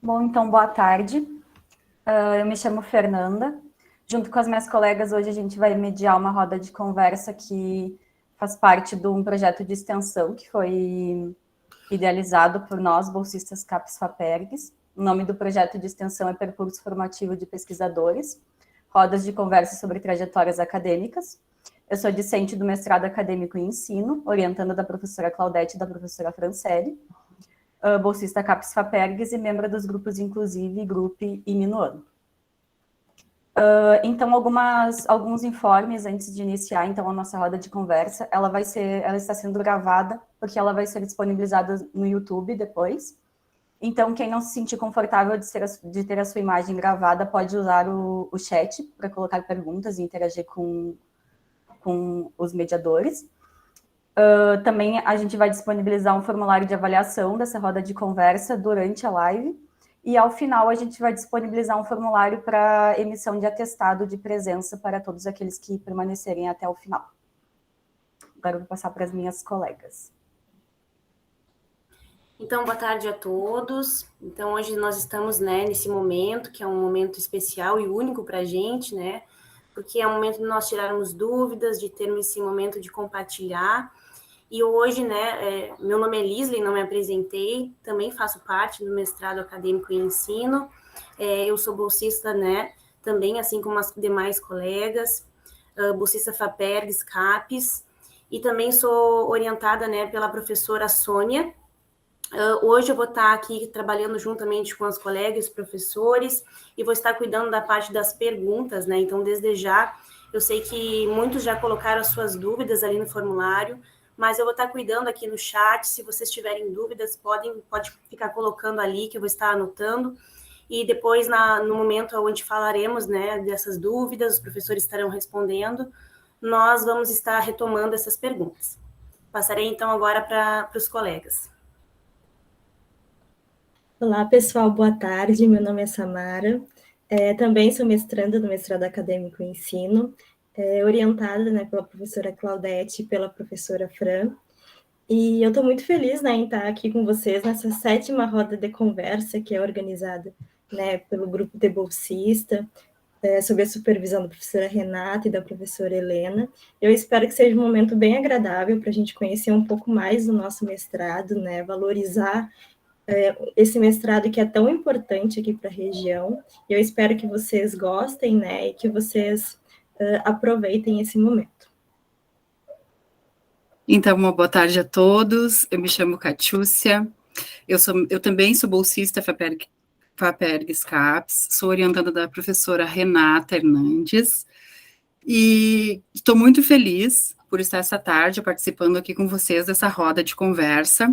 Bom, então, boa tarde. Eu me chamo Fernanda. Junto com as minhas colegas, hoje a gente vai mediar uma roda de conversa que faz parte de um projeto de extensão que foi idealizado por nós, bolsistas CAPES-FAPERGS. O nome do projeto de extensão é Percurso Formativo de Pesquisadores, rodas de conversa sobre trajetórias acadêmicas. Eu sou discente do mestrado acadêmico em ensino, orientanda da professora Claudete e da professora Franciele, bolsista CAPES-FAPERGS e membro dos grupos Inclusive, GRUP e Minuano. Então, alguns informes antes de iniciar, então, a nossa roda de conversa. Ela está sendo gravada, porque ela vai ser disponibilizada no YouTube depois. Então, quem não se sentir confortável de ter a sua imagem gravada, pode usar o chat para colocar perguntas e interagir com os mediadores. Também a gente vai disponibilizar um formulário de avaliação dessa roda de conversa durante a live. E, ao final, a gente vai disponibilizar um formulário para emissão de atestado de presença para todos aqueles que permanecerem até o final. Agora eu vou passar para as minhas colegas. Então, boa tarde a todos. Então, hoje nós estamos, nesse momento, que é um momento especial e único para a gente, porque é um momento de nós tirarmos dúvidas, de termos esse momento de compartilhar. E hoje, meu nome é Lisley, não me apresentei, também faço parte do mestrado acadêmico em ensino. Eu sou bolsista, também, assim como as demais colegas, bolsista FAPERGS, CAPES, e também sou orientada, pela professora Sônia. Hoje eu vou estar aqui trabalhando juntamente com as colegas, os professores, e vou estar cuidando da parte das perguntas, Então, desde já, eu sei que muitos já colocaram as suas dúvidas ali no formulário, mas eu vou estar cuidando aqui no chat. Se vocês tiverem dúvidas, pode ficar colocando ali, que eu vou estar anotando. E depois, no momento onde falaremos, dessas dúvidas, os professores estarão respondendo, nós vamos estar retomando essas perguntas. Passarei, então, agora para os colegas. Olá, pessoal, boa tarde. Meu nome é Samara. Também sou mestranda do mestrado acadêmico em ensino, orientada pela professora Claudete e pela professora Fran. E eu estou muito feliz em estar aqui com vocês nessa 7ª roda de conversa que é organizada pelo grupo de bolsista, sob a supervisão da professora Renata e da professora Helena. Eu espero que seja um momento bem agradável para a gente conhecer um pouco mais do nosso mestrado, valorizar esse mestrado que é tão importante aqui para a região. Eu espero que vocês gostem, e que vocês aproveitem esse momento. Então, uma boa tarde a todos. Eu me chamo Catiúcia. Eu também sou bolsista FAPERGS CAPES, sou orientada da professora Renata Hernandes, e estou muito feliz por estar essa tarde participando aqui com vocês dessa roda de conversa.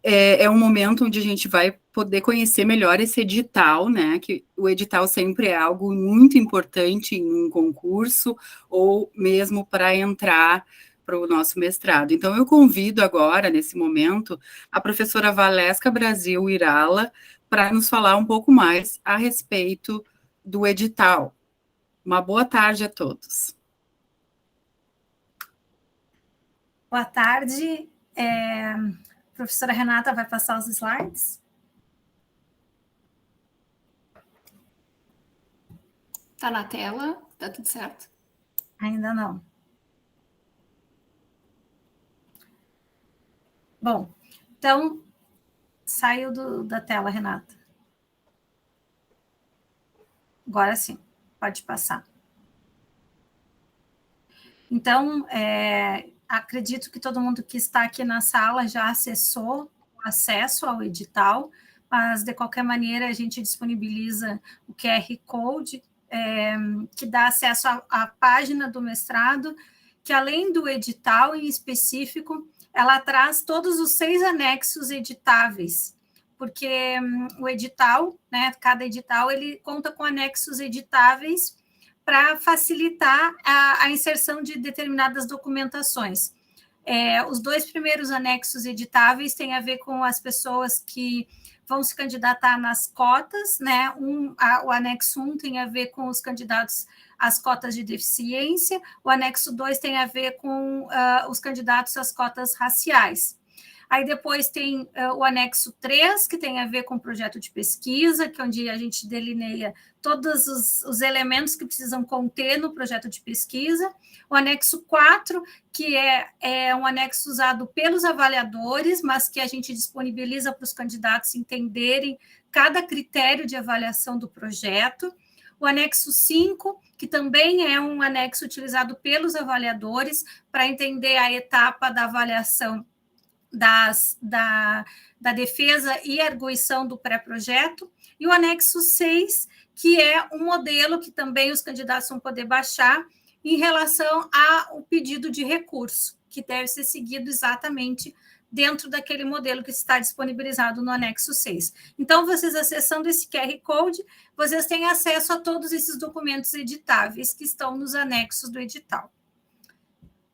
É um momento onde a gente vai poder conhecer melhor esse edital, que o edital sempre é algo muito importante em um concurso, ou mesmo para entrar para o nosso mestrado. Então, eu convido agora, nesse momento, a professora Valesca Brasil Irala para nos falar um pouco mais a respeito do edital. Uma boa tarde a todos. Boa tarde. A professora Renata vai passar os slides. Está na tela? Está tudo certo? Ainda não. Bom, então, saiu da tela, Renata. Agora sim, pode passar. Então, acredito que todo mundo que está aqui na sala já acessou o acesso ao edital, mas, de qualquer maneira, a gente disponibiliza o QR Code, que dá acesso à página do mestrado, que, além do edital em específico, ela traz todos os 6 anexos editáveis, porque o edital, cada edital, ele conta com anexos editáveis para facilitar a inserção de determinadas documentações. Os 2 primeiros anexos editáveis têm a ver com as pessoas que vão se candidatar nas cotas, o anexo 1 tem a ver com os candidatos às cotas de deficiência, o anexo 2 tem a ver com os candidatos às cotas raciais. Aí depois tem o anexo 3, que tem a ver com o projeto de pesquisa, que é onde a gente delineia todos os elementos que precisam conter no projeto de pesquisa. O anexo 4, que é um anexo usado pelos avaliadores, mas que a gente disponibiliza para os candidatos entenderem cada critério de avaliação do projeto. O anexo 5, que também é um anexo utilizado pelos avaliadores para entender a etapa da avaliação da defesa e arguição do pré-projeto, e o anexo 6, que é um modelo que também os candidatos vão poder baixar em relação ao pedido de recurso, que deve ser seguido exatamente dentro daquele modelo que está disponibilizado no anexo 6. Então, vocês acessando esse QR Code, vocês têm acesso a todos esses documentos editáveis que estão nos anexos do edital.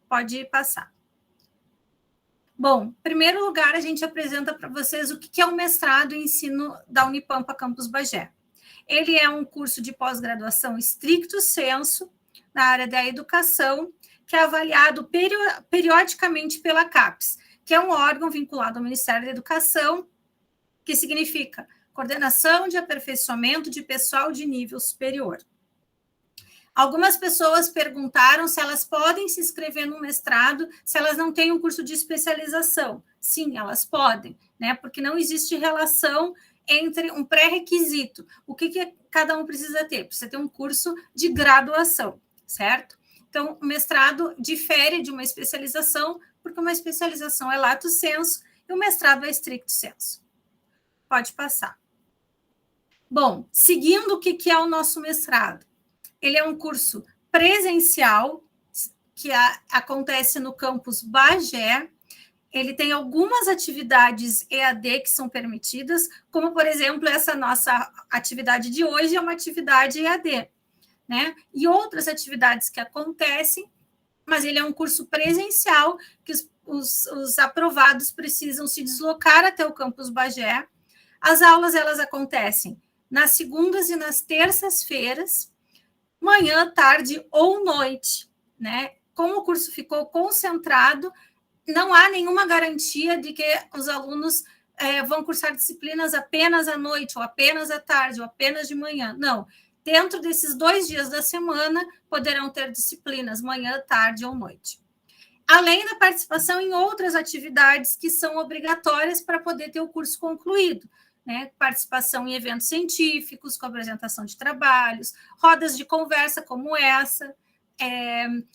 Pode passar. Bom, em primeiro lugar, a gente apresenta para vocês o que é o mestrado em ensino da Unipampa Campus Bagé. Ele é um curso de pós-graduação stricto sensu na área da educação, que é avaliado periodicamente pela CAPES, que é um órgão vinculado ao Ministério da Educação, que significa Coordenação de Aperfeiçoamento de Pessoal de Nível Superior. Algumas pessoas perguntaram se elas podem se inscrever no mestrado se elas não têm um curso de especialização. Sim, elas podem, né? Porque não existe relação entre um pré-requisito. O que cada um precisa ter? Precisa ter um curso de graduação, certo? Então, o mestrado difere de uma especialização, porque uma especialização é lato sensu e o mestrado é stricto sensu. Pode passar. Bom, seguindo o que é o nosso mestrado? Ele é um curso presencial, que acontece no campus Bagé. Ele tem algumas atividades EAD que são permitidas, como, por exemplo, essa nossa atividade de hoje é uma atividade EAD, né? E outras atividades que acontecem, mas ele é um curso presencial, que os aprovados precisam se deslocar até o campus Bagé. As aulas, elas acontecem nas segundas e nas terças-feiras, manhã, tarde ou noite, né? Como o curso ficou concentrado, não há nenhuma garantia de que os alunos vão cursar disciplinas apenas à noite, ou apenas à tarde, ou apenas de manhã. Não. Dentro desses 2 dias da semana, poderão ter disciplinas manhã, tarde ou noite. Além da participação em outras atividades que são obrigatórias para poder ter o curso concluído, né? Participação em eventos científicos, com apresentação de trabalhos, rodas de conversa como essa,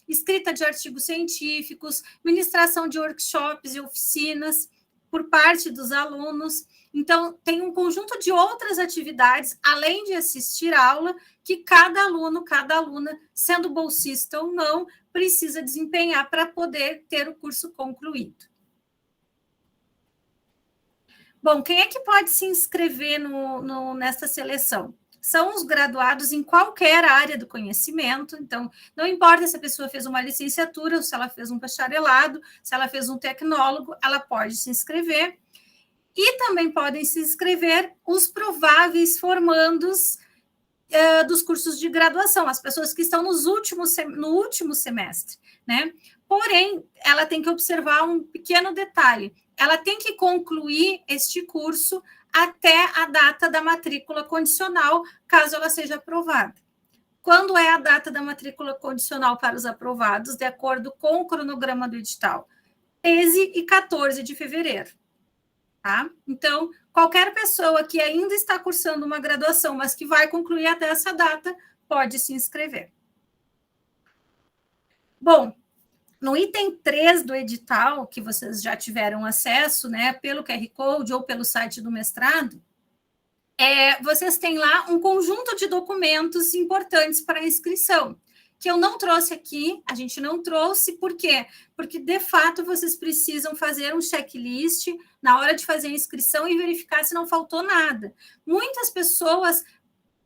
escrita de artigos científicos, ministração de workshops e oficinas por parte dos alunos. Então, tem um conjunto de outras atividades, além de assistir aula, que cada aluno, cada aluna, sendo bolsista ou não, precisa desempenhar para poder ter o curso concluído. Bom, quem é que pode se inscrever nessa seleção? São os graduados em qualquer área do conhecimento, então, não importa se a pessoa fez uma licenciatura, ou se ela fez um bacharelado, se ela fez um tecnólogo, ela pode se inscrever. E também podem se inscrever os prováveis formandos dos cursos de graduação, as pessoas que estão no último semestre, né? Porém, ela tem que observar um pequeno detalhe. Ela tem que concluir este curso até a data da matrícula condicional, caso ela seja aprovada. Quando é a data da matrícula condicional para os aprovados, de acordo com o cronograma do edital? 13 e 14 de fevereiro. Tá? Então, qualquer pessoa que ainda está cursando uma graduação, mas que vai concluir até essa data, pode se inscrever. Bom, no item 3 do edital, que vocês já tiveram acesso, né, pelo QR Code ou pelo site do mestrado, vocês têm lá um conjunto de documentos importantes para a inscrição, que eu não trouxe aqui, a gente não trouxe, por quê? Porque, de fato, vocês precisam fazer um checklist na hora de fazer a inscrição e verificar se não faltou nada. Muitas pessoas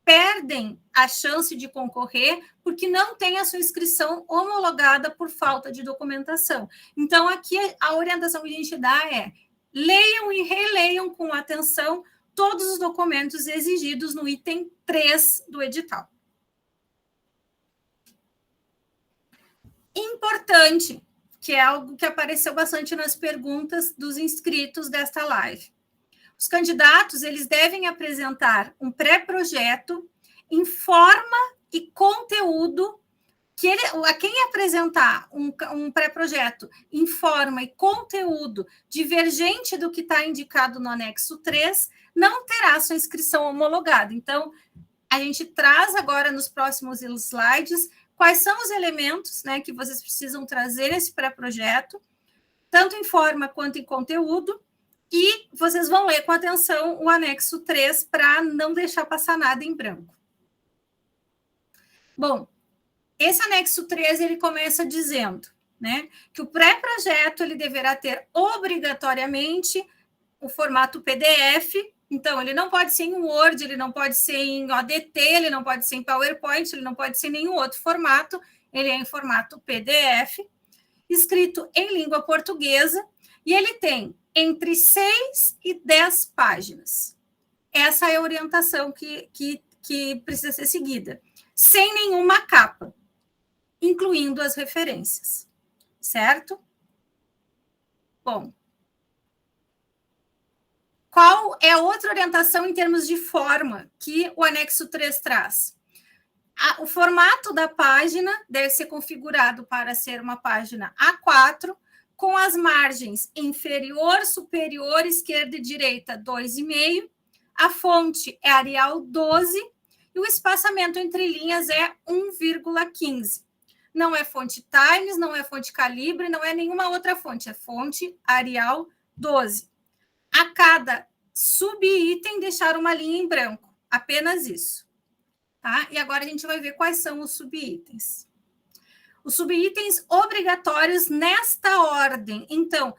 perdem a chance de concorrer porque não tem a sua inscrição homologada por falta de documentação. Então, aqui a orientação que a gente dá é: leiam e releiam com atenção todos os documentos exigidos no item 3 do edital. Importante, que é algo que apareceu bastante nas perguntas dos inscritos desta live. Os candidatos, eles devem apresentar um pré-projeto em forma e conteúdo a quem apresentar um pré-projeto em forma e conteúdo divergente do que está indicado no anexo 3, não terá sua inscrição homologada. Então, a gente traz agora nos próximos slides quais são os elementos, né, que vocês precisam trazer nesse pré-projeto, tanto em forma quanto em conteúdo, e vocês vão ler com atenção o anexo 3 para não deixar passar nada em branco. Bom, esse anexo 3, ele começa dizendo, né, que o pré-projeto ele deverá ter obrigatoriamente o formato PDF. Então, ele não pode ser em Word, ele não pode ser em ODT, ele não pode ser em PowerPoint, ele não pode ser em nenhum outro formato, ele é em formato PDF, escrito em língua portuguesa, e ele tem entre 6 e 10 páginas. Essa é a orientação que precisa ser seguida, sem nenhuma capa, incluindo as referências, certo? Bom, qual é a outra orientação em termos de forma que o anexo 3 traz? O formato da página deve ser configurado para ser uma página A4, com as margens inferior, superior, esquerda e direita 2,5, a fonte é Arial 12 e o espaçamento entre linhas é 1,15. Não é fonte Times, não é fonte Calibre, não é nenhuma outra fonte, é fonte Arial 12. A cada subitem, deixar uma linha em branco, apenas isso. Tá? E agora a gente vai ver quais são os subitens. Os subitens obrigatórios nesta ordem. Então,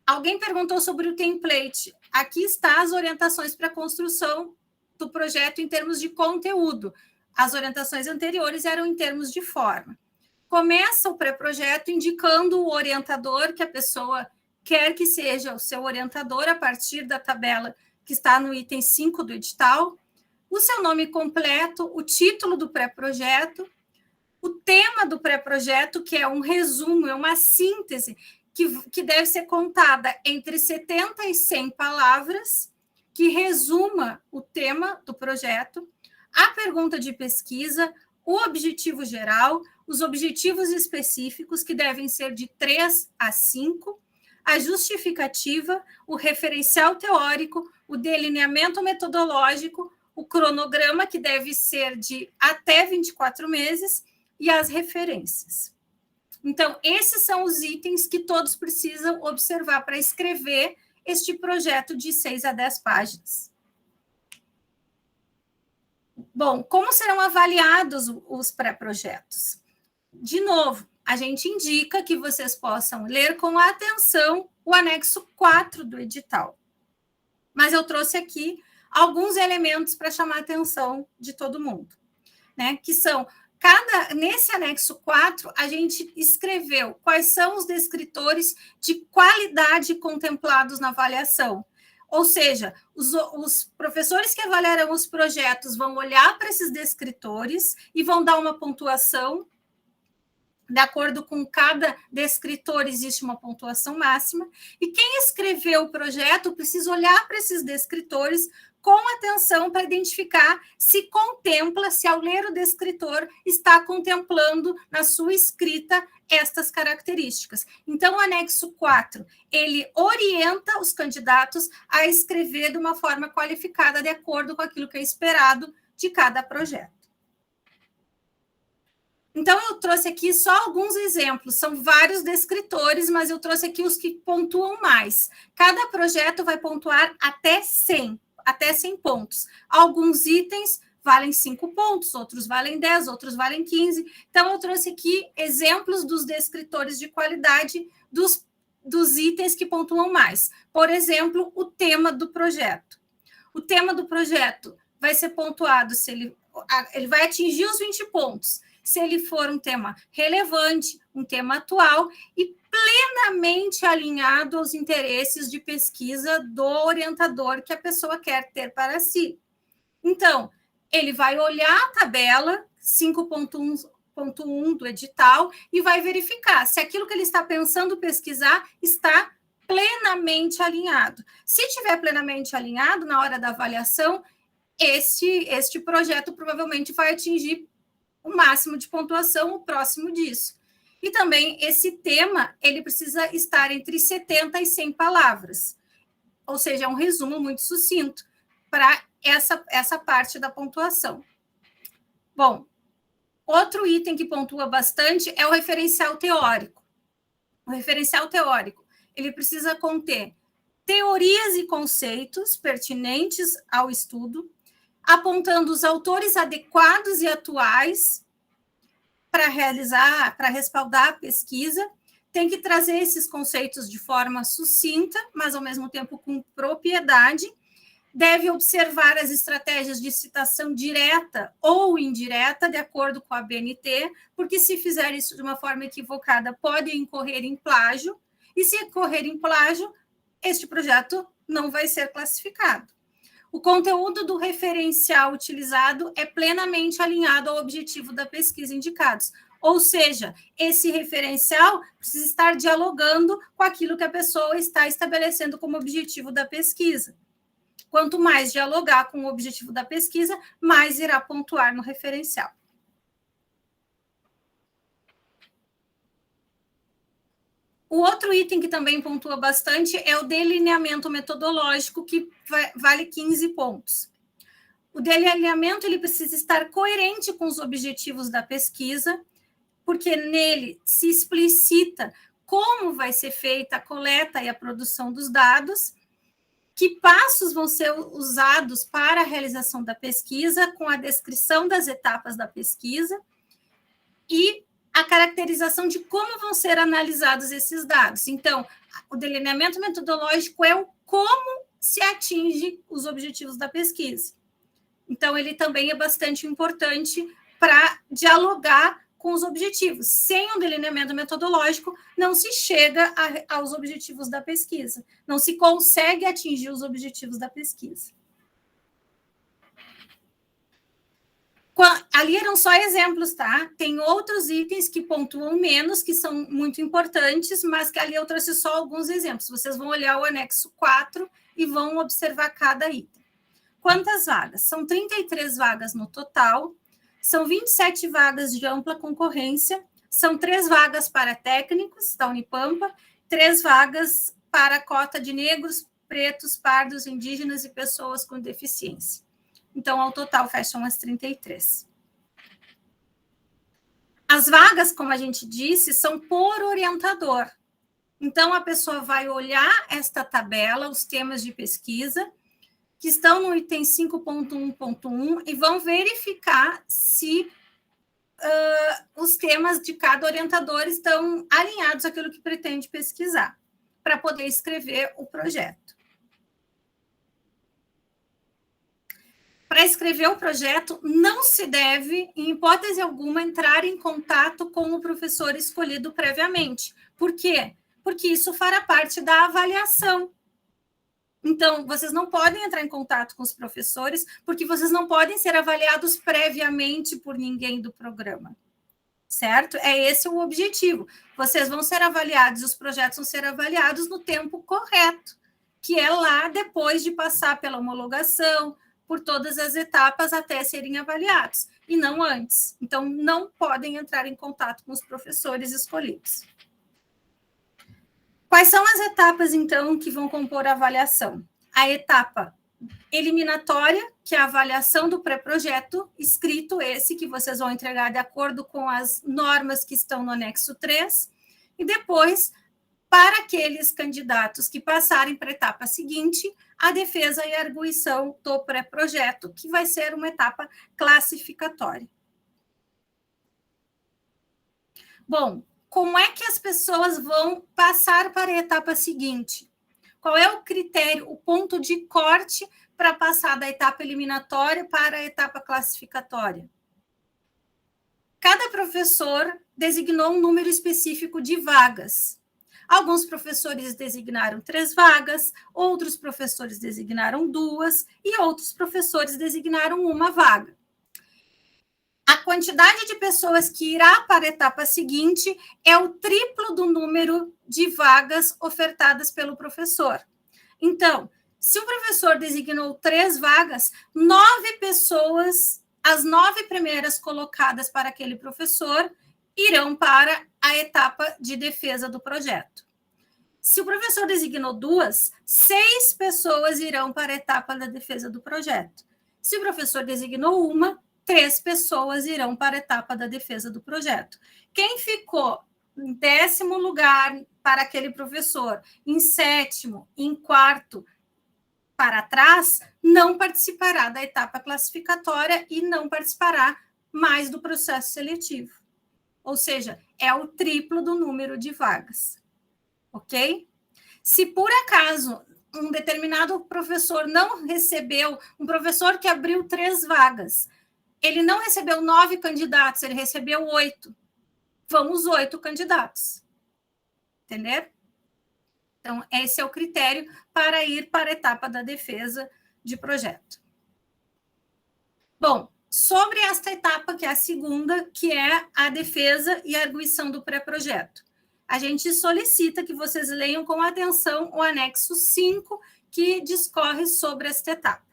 alguém perguntou sobre o template. Aqui está as orientações para a construção do projeto em termos de conteúdo. As orientações anteriores eram em termos de forma. Começa o pré-projeto indicando o orientador que a pessoa quer que seja o seu orientador a partir da tabela que está no item 5 do edital, o seu nome completo, o título do pré-projeto, o tema do pré-projeto, que é um resumo, é uma síntese que deve ser contada entre 70 e 100 palavras, que resuma o tema do projeto, a pergunta de pesquisa, o objetivo geral, os objetivos específicos, que devem ser de 3 a 5, a justificativa, o referencial teórico, o delineamento metodológico, o cronograma, que deve ser de até 24 meses, e as referências. Então, esses são os itens que todos precisam observar para escrever este projeto de 6 a 10 páginas. Bom, como serão avaliados os pré-projetos? De novo, a gente indica que vocês possam ler com atenção o anexo 4 do edital. Mas eu trouxe aqui alguns elementos para chamar a atenção de todo mundo, né? Que são, nesse anexo 4, a gente escreveu quais são os descritores de qualidade contemplados na avaliação. Ou seja, os professores que avaliarão os projetos vão olhar para esses descritores e vão dar uma pontuação. De acordo com cada descritor, existe uma pontuação máxima. E quem escreveu o projeto precisa olhar para esses descritores com atenção para identificar se contempla, se ao ler o descritor está contemplando na sua escrita estas características. Então, o anexo 4, ele orienta os candidatos a escrever de uma forma qualificada de acordo com aquilo que é esperado de cada projeto. Então, eu trouxe aqui só alguns exemplos, são vários descritores, mas eu trouxe aqui os que pontuam mais. Cada projeto vai pontuar até 100 pontos. Alguns itens valem 5 pontos, outros valem 10, outros valem 15. Então, eu trouxe aqui exemplos dos descritores de qualidade dos itens que pontuam mais. Por exemplo, o tema do projeto. O tema do projeto vai ser pontuado se ele vai atingir os 20 pontos. Se ele for um tema relevante, um tema atual e plenamente alinhado aos interesses de pesquisa do orientador que a pessoa quer ter para si. Então, ele vai olhar a tabela 5.1 3.1 do edital e vai verificar se aquilo que ele está pensando pesquisar está plenamente alinhado. Se estiver plenamente alinhado, na hora da avaliação, este projeto provavelmente vai atingir o máximo de pontuação, o próximo disso. E também esse tema, ele precisa estar entre 70 e 100 palavras, ou seja, é um resumo muito sucinto para essa parte da pontuação. Bom, outro item que pontua bastante é o referencial teórico. O referencial teórico, ele precisa conter teorias e conceitos pertinentes ao estudo, apontando os autores adequados e atuais para respaldar a pesquisa, tem que trazer esses conceitos de forma sucinta, mas ao mesmo tempo com propriedade, deve observar as estratégias de citação direta ou indireta, de acordo com a BNT, porque se fizer isso de uma forma equivocada, pode incorrer em plágio, e se incorrer em plágio, este projeto não vai ser classificado. O conteúdo do referencial utilizado é plenamente alinhado ao objetivo da pesquisa indicados. Ou seja, esse referencial precisa estar dialogando com aquilo que a pessoa está estabelecendo como objetivo da pesquisa. Quanto mais dialogar com o objetivo da pesquisa, mais irá pontuar no referencial. O outro item que também pontua bastante é o delineamento metodológico, que vale 15 pontos. O delineamento ele precisa estar coerente com os objetivos da pesquisa, porque nele se explicita como vai ser feita a coleta e a produção dos dados, que passos vão ser usados para a realização da pesquisa, com a descrição das etapas da pesquisa e a caracterização de como vão ser analisados esses dados. Então, o delineamento metodológico é o como se atinge os objetivos da pesquisa. Então, ele também é bastante importante para dialogar com os objetivos. Sem um delineamento metodológico, não se chega aos objetivos da pesquisa, não se consegue atingir os objetivos da pesquisa. Ali eram só exemplos, tá? Tem outros itens que pontuam menos, que são muito importantes, mas que ali eu trouxe só alguns exemplos. Vocês vão olhar o anexo 4 e vão observar cada item. Quantas vagas? São 33 vagas no total, são 27 vagas de ampla concorrência, são 3 vagas para técnicos da Unipampa, 3 vagas para a cota de negros, pretos, pardos, indígenas e pessoas com deficiência. Então, ao total, fecham as 33. As vagas, como a gente disse, são por orientador. Então, a pessoa vai olhar esta tabela, os temas de pesquisa, que estão no item 5.1.1, e vão verificar se os temas de cada orientador estão alinhados àquilo que pretende pesquisar, para poder escrever o projeto. Para escrever o projeto, não se deve, em hipótese alguma, entrar em contato com o professor escolhido previamente. Por quê? Porque isso fará parte da avaliação. Então, vocês não podem entrar em contato com os professores, porque vocês não podem ser avaliados previamente por ninguém do programa. Certo? É esse o objetivo. Vocês vão ser avaliados, os projetos vão ser avaliados no tempo correto, que é lá depois de passar pela homologação, por todas as etapas até serem avaliados, e não antes. Então, não podem entrar em contato com os professores escolhidos. Quais são as etapas, então, que vão compor a avaliação? A etapa eliminatória, que é a avaliação do pré-projeto, escrito esse que vocês vão entregar de acordo com as normas que estão no anexo 3, e depois, para aqueles candidatos que passarem para a etapa seguinte, a defesa e a arguição do pré-projeto, que vai ser uma etapa classificatória. Bom, como é que as pessoas vão passar para a etapa seguinte? Qual é o critério, o ponto de corte para passar da etapa eliminatória para a etapa classificatória? Cada professor designou um número específico de vagas. Alguns professores designaram 3 vagas, outros professores designaram 2 e outros professores designaram 1 vaga. a quantidade de pessoas que irá para a etapa seguinte é o triplo do número de vagas ofertadas pelo professor. Então, se o professor designou 3 vagas, 9 pessoas, as 9 primeiras colocadas para aquele professor, irão para a etapa de defesa do projeto. Se o professor designou 2, 6 pessoas irão para a etapa da defesa do projeto. Se o professor designou 1, 3 pessoas irão para a etapa da defesa do projeto. Quem ficou em 10º lugar para aquele professor, em 7º, em 4º, para trás, não participará da etapa classificatória e não participará mais do processo seletivo. Ou seja, é o triplo do número de vagas. Ok? Se por acaso um determinado professor não recebeu, um professor que abriu 3 vagas, ele não recebeu 9 candidatos, ele recebeu 8. Vamos 8 candidatos. Entenderam? Então, esse é o critério para ir para a etapa da defesa de projeto. Bom, sobre esta etapa, que é a segunda, que é a defesa e a arguição do pré-projeto. A gente solicita que vocês leiam com atenção o anexo 5, que discorre sobre esta etapa.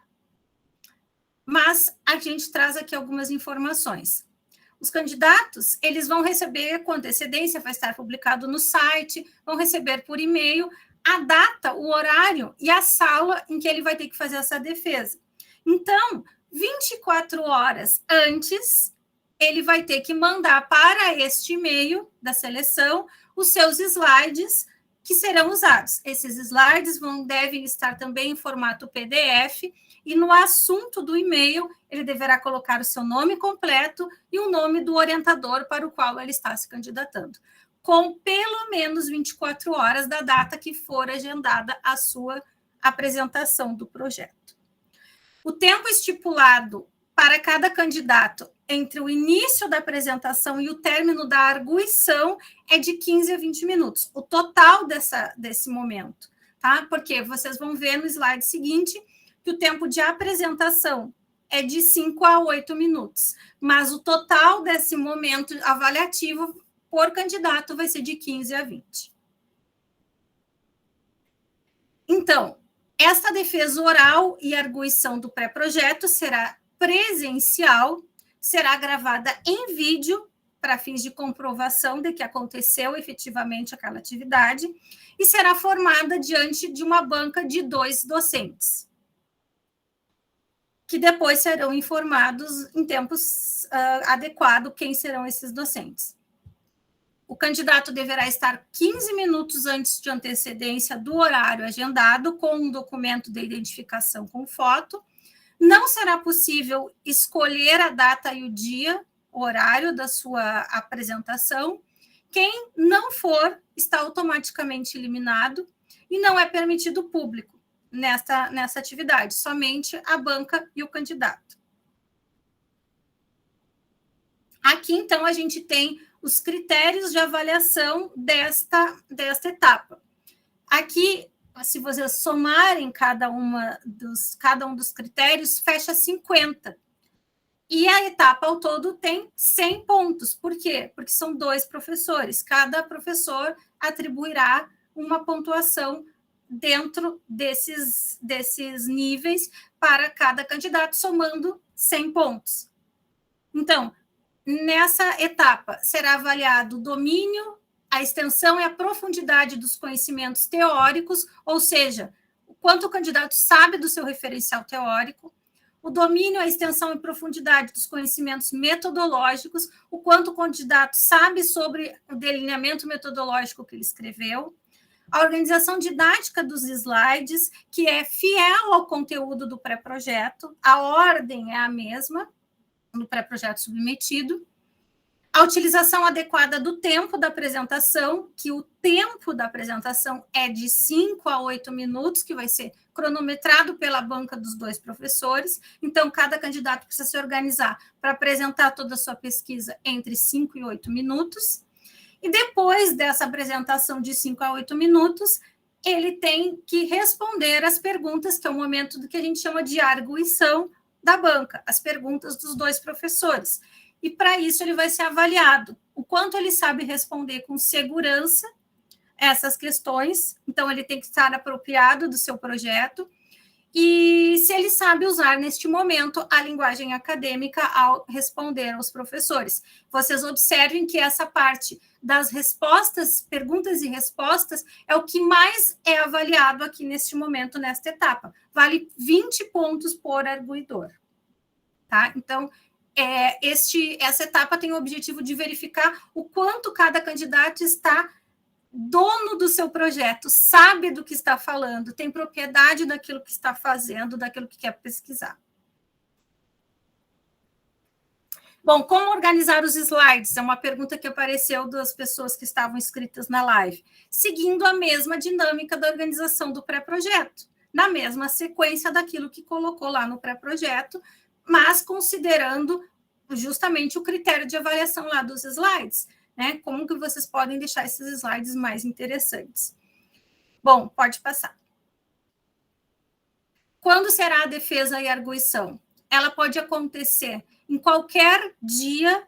Mas a gente traz aqui algumas informações. Os candidatos, eles vão receber com antecedência, vai estar publicado no site, vão receber por e-mail a data, o horário e a sala em que ele vai ter que fazer essa defesa. Então, 24 horas antes, ele vai ter que mandar para este e-mail da seleção os seus slides que serão usados. Esses slides devem estar também em formato PDF, e no assunto do e-mail, ele deverá colocar o seu nome completo e o nome do orientador para o qual ele está se candidatando, com pelo menos 24 horas da data que for agendada a sua apresentação do projeto. O tempo estipulado para cada candidato entre o início da apresentação e o término da arguição é de 15 a 20 minutos, o total desse momento, tá? Porque vocês vão ver no slide seguinte que o tempo de apresentação é de 5 a 8 minutos, mas o total desse momento avaliativo por candidato vai ser de 15 a 20. Então, esta defesa oral e arguição do pré-projeto será presencial, será gravada em vídeo para fins de comprovação de que aconteceu efetivamente aquela atividade e será formada diante de uma banca de 2 docentes, que depois serão informados em tempos adequados quem serão esses docentes. O candidato deverá estar 15 minutos antes de antecedência do horário agendado, com um documento de identificação com foto. Não será possível escolher a data e o dia, o horário da sua apresentação. Quem não for, está automaticamente eliminado e não é permitido público nessa atividade, somente a banca e o candidato. Aqui, então, a gente tem os critérios de avaliação desta etapa. Aqui, se vocês somarem cada um dos critérios, fecha 50. E a etapa ao todo tem 100 pontos. Por quê? Porque são 2 professores. Cada professor atribuirá uma pontuação dentro desses níveis para cada candidato, somando 100 pontos. Então, nessa etapa, será avaliado o domínio, a extensão e a profundidade dos conhecimentos teóricos, ou seja, o quanto o candidato sabe do seu referencial teórico, o domínio, a extensão e profundidade dos conhecimentos metodológicos, o quanto o candidato sabe sobre o delineamento metodológico que ele escreveu, a organização didática dos slides, que é fiel ao conteúdo do pré-projeto, a ordem é a mesma no pré-projeto submetido, a utilização adequada do tempo da apresentação, que o tempo da apresentação é de 5 a 8 minutos, que vai ser cronometrado pela banca dos 2 professores. Então, cada candidato precisa se organizar para apresentar toda a sua pesquisa entre 5 e 8 minutos. E depois dessa apresentação de 5 a 8 minutos, ele tem que responder as perguntas, que é o momento do que a gente chama de arguição da banca, as perguntas dos 2 professores. e para isso ele vai ser avaliado o quanto ele sabe responder com segurança essas questões, então ele tem que estar apropriado do seu projeto, e se ele sabe usar neste momento a linguagem acadêmica ao responder aos professores. Vocês observem que essa parte das respostas, perguntas e respostas, é o que mais é avaliado aqui neste momento, nesta etapa. Vale 20 pontos por arguidor. Tá? Então, essa etapa tem o objetivo de verificar o quanto cada candidato está dono do seu projeto, sabe do que está falando, tem propriedade daquilo que está fazendo, daquilo que quer pesquisar. Bom, como organizar os slides? É uma pergunta que apareceu das pessoas que estavam inscritas na live. Seguindo a mesma dinâmica da organização do pré-projeto, na mesma sequência daquilo que colocou lá no pré-projeto, mas considerando justamente o critério de avaliação lá dos slides, né? Como que vocês podem deixar esses slides mais interessantes. Bom, pode passar. Quando será a defesa e arguição? Ela pode acontecer em qualquer dia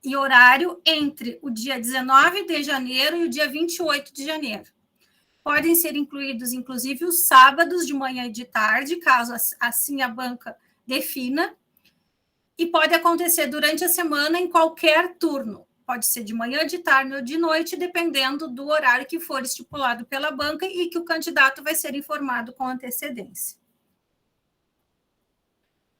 e horário entre o dia 19 de janeiro e o dia 28 de janeiro. Podem ser incluídos, inclusive, os sábados de manhã e de tarde, caso assim a banca defina, e pode acontecer durante a semana em qualquer turno. Pode ser de manhã, de tarde ou de noite, dependendo do horário que for estipulado pela banca e que o candidato vai ser informado com antecedência.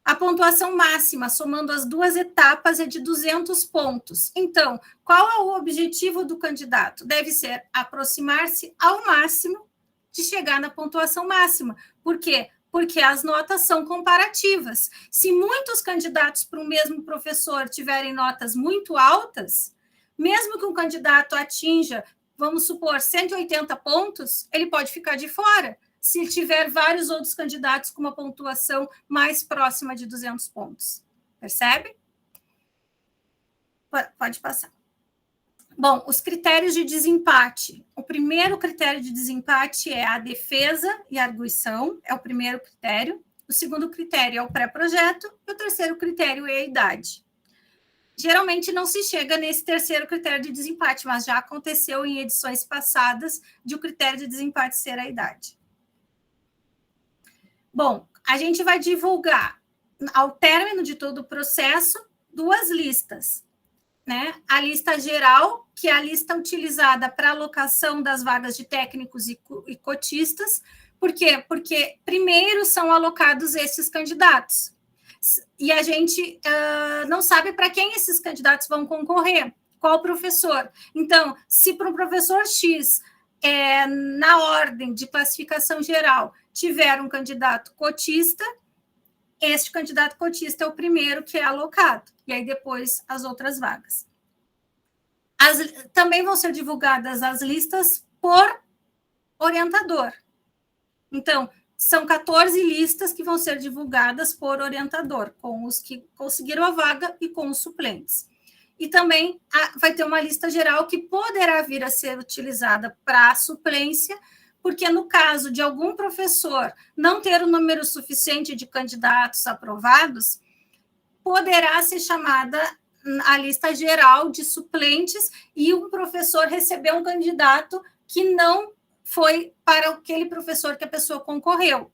A pontuação máxima, somando as duas etapas, é de 200 pontos. Então, qual é o objetivo do candidato? Deve ser aproximar-se ao máximo de chegar na pontuação máxima. Por quê? Porque as notas são comparativas. Se muitos candidatos para o mesmo professor tiverem notas muito altas, mesmo que um candidato atinja, vamos supor, 180 pontos, ele pode ficar de fora, se tiver vários outros candidatos com uma pontuação mais próxima de 200 pontos. Percebe? Pode passar. Bom, os critérios de desempate. O primeiro critério de desempate é a defesa e a arguição, é o primeiro critério. O segundo critério é o pré-projeto e o terceiro critério é a idade. Geralmente não se chega nesse terceiro critério de desempate, mas já aconteceu em edições passadas de o critério de desempate ser a idade. Bom, a gente vai divulgar, ao término de todo o processo, duas listas, né? A lista geral, que é a lista utilizada para alocação das vagas de técnicos e cotistas. Por quê? Porque primeiro são alocados esses candidatos. E a gente não sabe para quem esses candidatos vão concorrer, qual professor. Então, se para um professor X, na ordem de classificação geral, tiver um candidato cotista, este candidato cotista é o primeiro que é alocado, e aí depois as outras vagas. Também vão ser divulgadas as listas por orientador. Então, são 14 listas que vão ser divulgadas por orientador, com os que conseguiram a vaga e com os suplentes. E também vai ter uma lista geral que poderá vir a ser utilizada para a suplência, porque no caso de algum professor não ter o número suficiente de candidatos aprovados, poderá ser chamada a lista geral de suplentes e um professor receber um candidato que não foi para aquele professor que a pessoa concorreu.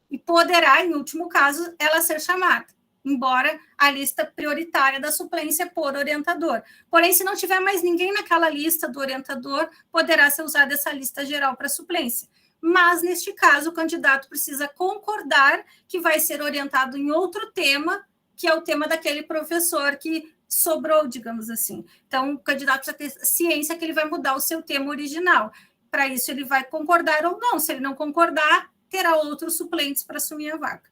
E poderá, em último caso, ela ser chamada, embora a lista prioritária da suplência por orientador. Porém, se não tiver mais ninguém naquela lista do orientador, poderá ser usada essa lista geral para suplência. Mas, neste caso, o candidato precisa concordar que vai ser orientado em outro tema, que é o tema daquele professor que sobrou, digamos assim. Então, o candidato precisa ter ciência que ele vai mudar o seu tema original. Para isso, ele vai concordar ou não. Se ele não concordar, terá outros suplentes para assumir a vaga.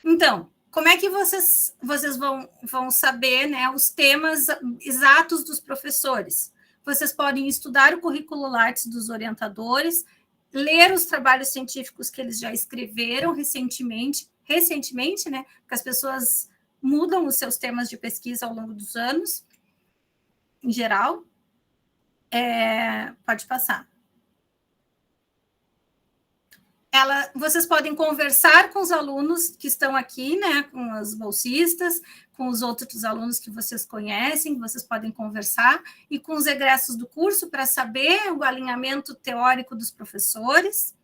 Então, como é que vocês vão saber, né, os temas exatos dos professores? Vocês podem estudar o currículo Lattes dos orientadores, ler os trabalhos científicos que eles já escreveram recentemente, né, porque as pessoas mudam os seus temas de pesquisa ao longo dos anos, em geral. Pode passar. Vocês podem conversar com os alunos que estão aqui, né, com os bolsistas, com os outros alunos que vocês conhecem, que vocês podem conversar, e com os egressos do curso para saber o alinhamento teórico dos professores.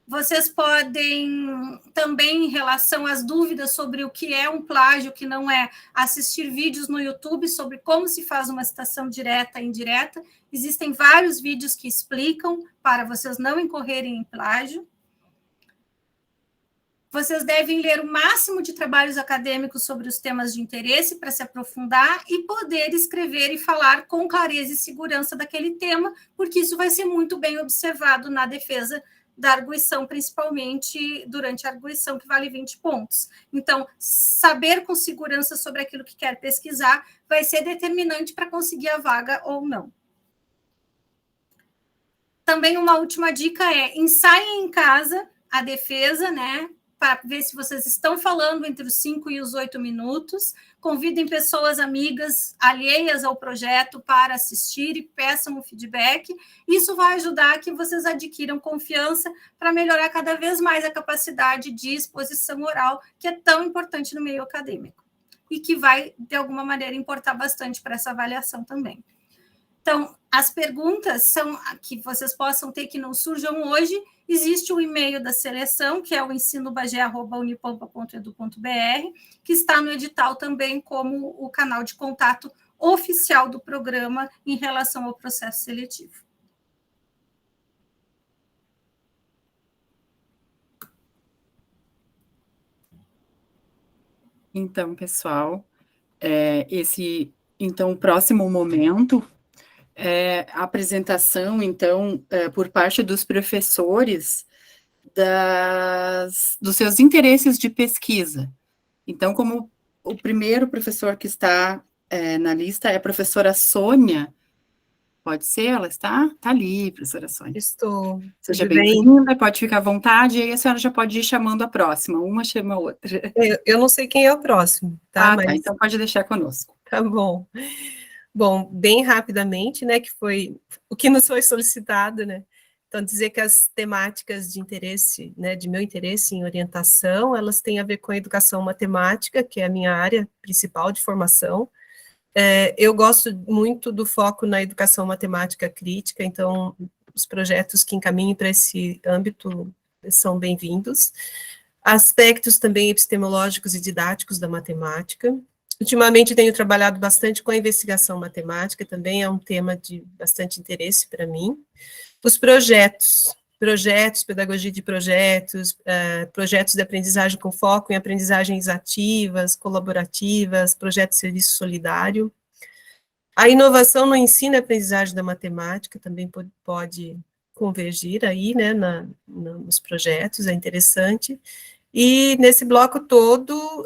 Vocês podem também, em relação às dúvidas sobre o que é um plágio, o que não é, assistir vídeos no YouTube sobre como se faz uma citação direta e indireta. Existem vários vídeos que explicam para vocês não incorrerem em plágio. Vocês devem ler o máximo de trabalhos acadêmicos sobre os temas de interesse para se aprofundar e poder escrever e falar com clareza e segurança daquele tema, porque isso vai ser muito bem observado na defesa da arguição, principalmente durante a arguição, que vale 20 pontos. Então, saber com segurança sobre aquilo que quer pesquisar vai ser determinante para conseguir a vaga ou não. Também uma última dica é ensaiem em casa a defesa, né? Para ver se vocês estão falando entre os 5 e os 8 minutos. Convidem pessoas amigas alheias ao projeto para assistir e peçam um feedback. Isso vai ajudar a que vocês adquiram confiança para melhorar cada vez mais a capacidade de exposição oral, que é tão importante no meio acadêmico e que vai, de alguma maneira, importar bastante para essa avaliação também. Então, as perguntas são que vocês possam ter que não surjam hoje. Existe o e-mail da seleção, que é o ensinobagé@unipampa.edu.br, que está no edital também como o canal de contato oficial do programa em relação ao processo seletivo. Então, pessoal, o próximo momento é a apresentação, então, por parte dos professores dos seus interesses de pesquisa. Então, como o primeiro professor que está na lista é a professora Sônia. Pode ser? Ela está? Está ali, professora Sônia. Estou. Seja bem-vinda, pode ficar à vontade, e aí a senhora já pode ir chamando a próxima, uma chama a outra. Eu não sei quem é o próximo, tá? Tá, então pode deixar conosco. Tá bom. Bom, bem rapidamente, né, que foi o que nos foi solicitado, né? Então, dizer que as temáticas de interesse, né, de meu interesse em orientação, elas têm a ver com a educação matemática, que é a minha área principal de formação. Eu gosto muito do foco na educação matemática crítica, então os projetos que encaminhem para esse âmbito são bem-vindos. Aspectos também epistemológicos e didáticos da matemática. Ultimamente tenho trabalhado bastante com a investigação matemática, também é um tema de bastante interesse para mim. Os projetos, pedagogia de projetos, projetos de aprendizagem com foco em aprendizagens ativas, colaborativas, projetos de serviço solidário. A inovação no ensino e aprendizagem da matemática também pode convergir aí, né, nos projetos, é interessante. E nesse bloco todo,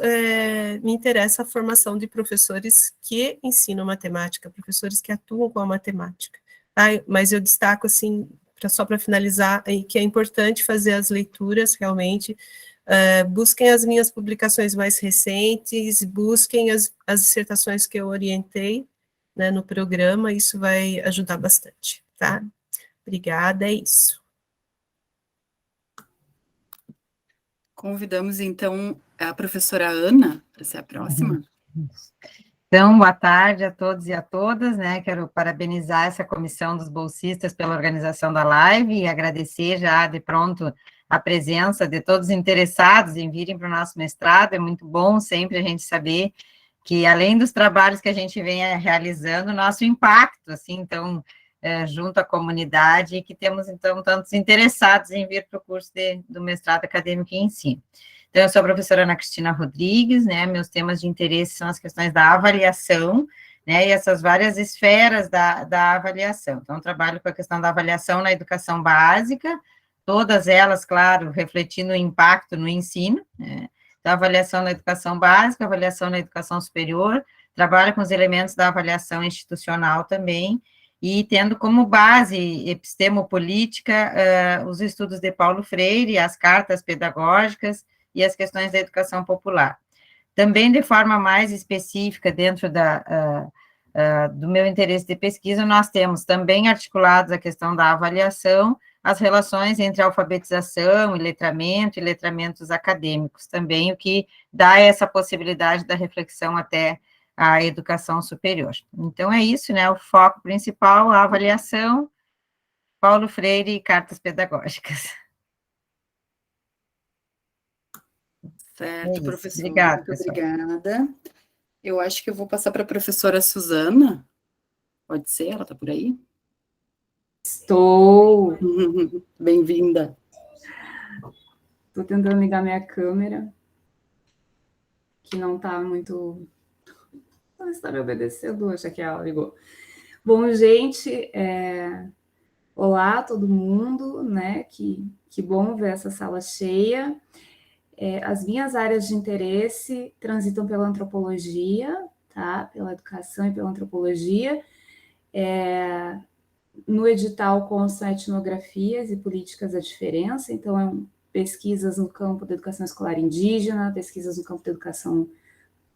me interessa a formação de professores que ensinam matemática, professores que atuam com a matemática. Tá? Mas eu destaco, assim, só para finalizar, que é importante fazer as leituras, realmente, busquem as minhas publicações mais recentes, busquem as dissertações que eu orientei, né, no programa, isso vai ajudar bastante, tá? Obrigada, é isso. Convidamos, então, a professora Ana para ser a próxima. Então, boa tarde a todos e a todas, né, quero parabenizar essa comissão dos bolsistas pela organização da live e agradecer já de pronto a presença de todos os interessados em virem para o nosso mestrado, é muito bom sempre a gente saber que, além dos trabalhos que a gente vem realizando, nosso impacto, assim, então, junto à comunidade, e que temos, então, tantos interessados em vir para o curso do mestrado acadêmico em ensino. Então, eu sou a professora Ana Cristina Rodrigues, né, meus temas de interesse são as questões da avaliação, né, e essas várias esferas da avaliação. Então, eu trabalho com a questão da avaliação na educação básica, todas elas, claro, refletindo o impacto no ensino, né, da avaliação na educação básica, avaliação na educação superior, trabalho com os elementos da avaliação institucional também, e tendo como base epistemopolítica os estudos de Paulo Freire, as cartas pedagógicas e as questões da educação popular. Também, de forma mais específica, dentro do meu interesse de pesquisa, nós temos também articulados a questão da avaliação, as relações entre alfabetização e letramentos acadêmicos também, o que dá essa possibilidade da reflexão até a educação superior. Então, é isso, né? O foco principal, a avaliação, Paulo Freire e cartas pedagógicas. Certo, professora. Obrigada, Muito pessoal. obrigada. Eu acho que eu vou passar para a professora Suzana. Pode ser? Ela está por aí? Estou. Bem-vinda. Estou tentando ligar minha câmera, que não está muito... Não está me obedecendo, acho que ela ligou. Bom, gente, olá todo mundo, né? Que bom ver essa sala cheia. As minhas áreas de interesse transitam pela antropologia, tá? Pela educação e pela antropologia. No edital constam etnografias e políticas da diferença, então pesquisas no campo da educação escolar indígena, pesquisas no campo da educação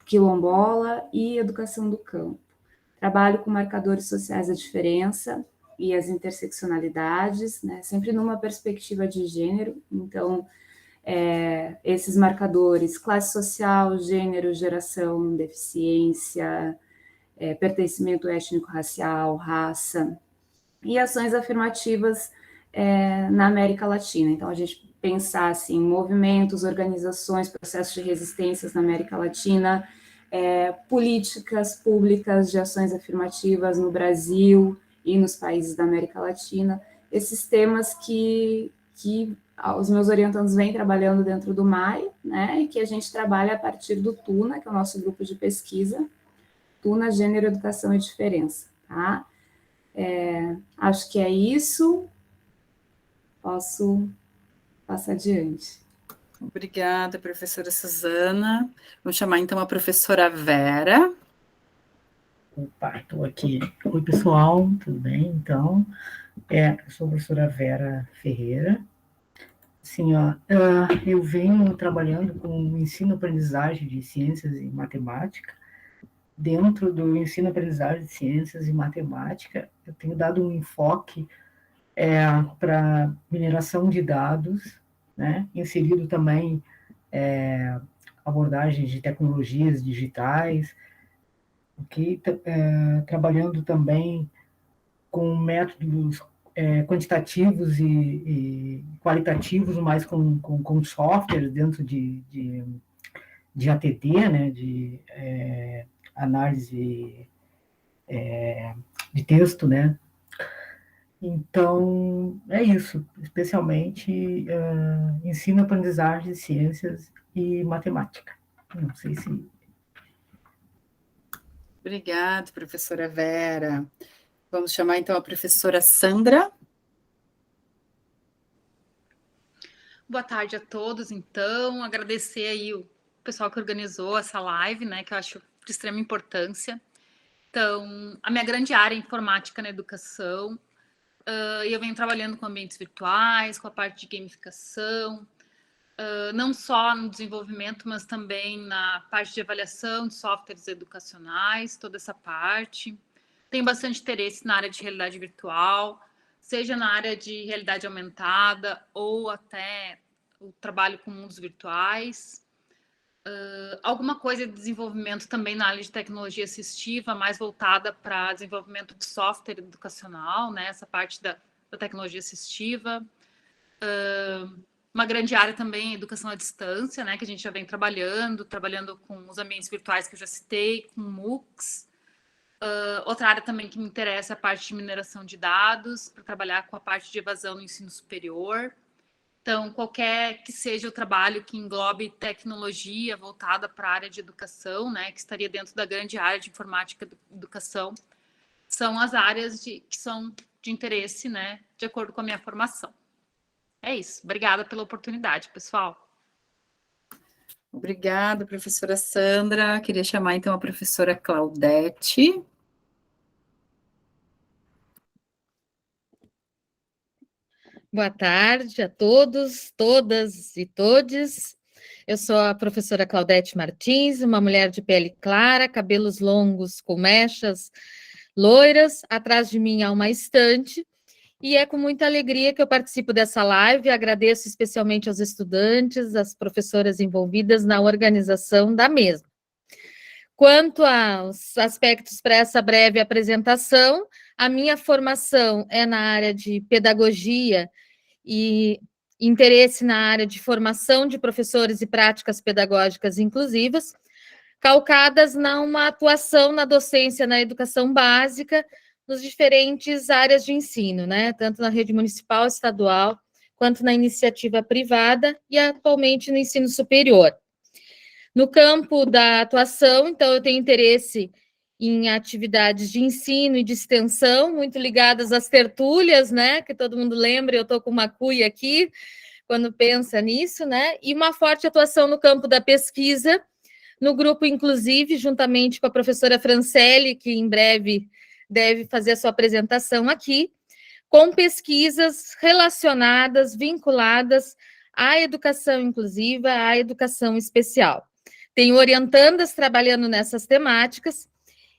quilombola e educação do campo. Trabalho com marcadores sociais da diferença e as interseccionalidades, né, sempre numa perspectiva de gênero, então esses marcadores, classe social, gênero, geração, deficiência, pertencimento étnico-racial, raça, e ações afirmativas na América Latina. Então, a gente pensar assim, movimentos, organizações, processos de resistências na América Latina, políticas públicas de ações afirmativas no Brasil e nos países da América Latina, esses temas que os meus orientandos vêm trabalhando dentro do MAI, né, e que a gente trabalha a partir do TUNA, que é o nosso grupo de pesquisa, TUNA, Gênero, Educação e Diferença, tá? Acho que é isso. Posso passar adiante. Obrigada, professora Suzana. Vamos chamar, então, a professora Vera. Opa, estou aqui. Oi, pessoal, tudo bem? Então, eu sou a professora Vera Ferreira. Assim, eu venho trabalhando com ensino-aprendizagem de ciências e matemática. Dentro do ensino-aprendizagem de ciências e matemática, eu tenho dado um enfoque para mineração de dados, né? Inserido também abordagens de tecnologias digitais, trabalhando também com métodos quantitativos e qualitativos, mais com softwares dentro de ATD, né? De análise de texto, né? Então, é isso, especialmente ensino, aprendizagem, ciências e matemática. Não sei se... Obrigada, professora Vera. Vamos chamar, então, a professora Sandra. Boa tarde a todos, então. Agradecer aí o pessoal que organizou essa live, né, que eu acho de extrema importância. Então, a minha grande área é informática na educação, e eu venho trabalhando com ambientes virtuais, com a parte de gamificação, não só no desenvolvimento, mas também na parte de avaliação de softwares educacionais, toda essa parte. Tenho bastante interesse na área de realidade virtual, seja na área de realidade aumentada ou até o trabalho com mundos virtuais. Alguma coisa de desenvolvimento também na área de tecnologia assistiva, mais voltada para desenvolvimento de software educacional, né? Essa parte da tecnologia assistiva. Uma grande área também é educação à distância, né? Que a gente já vem trabalhando com os ambientes virtuais que eu já citei, com MOOCs. Outra área também que me interessa é a parte de mineração de dados, para trabalhar com a parte de evasão no ensino superior. Então, qualquer que seja o trabalho que englobe tecnologia voltada para a área de educação, né, que estaria dentro da grande área de informática da educação, são as áreas que são de interesse, né, de acordo com a minha formação. É isso. Obrigada pela oportunidade, pessoal. Obrigada, professora Sandra. Queria chamar, então, a professora Claudete. Boa tarde a todos, todas e todes. Eu sou a professora Claudete Martins, uma mulher de pele clara, cabelos longos com mechas loiras. Atrás de mim há uma estante e é com muita alegria que eu participo dessa live. Agradeço especialmente aos estudantes, às professoras envolvidas na organização da mesma. Quanto aos aspectos para essa breve apresentação, a minha formação é na área de pedagogia e interesse na área de formação de professores e práticas pedagógicas inclusivas, calcadas numa atuação na docência na educação básica, nos diferentes áreas de ensino, né? Tanto na rede municipal, estadual, quanto na iniciativa privada e atualmente no ensino superior. No campo da atuação, então, eu tenho interesse em atividades de ensino e de extensão, muito ligadas às tertúlias, né? Que todo mundo lembra, eu estou com uma cuia aqui, quando pensa nisso, né? E uma forte atuação no campo da pesquisa, no grupo Inclusive, juntamente com a professora Franciele, que em breve deve fazer a sua apresentação aqui, com pesquisas relacionadas, vinculadas à educação inclusiva, à educação especial. Tenho orientandas trabalhando nessas temáticas,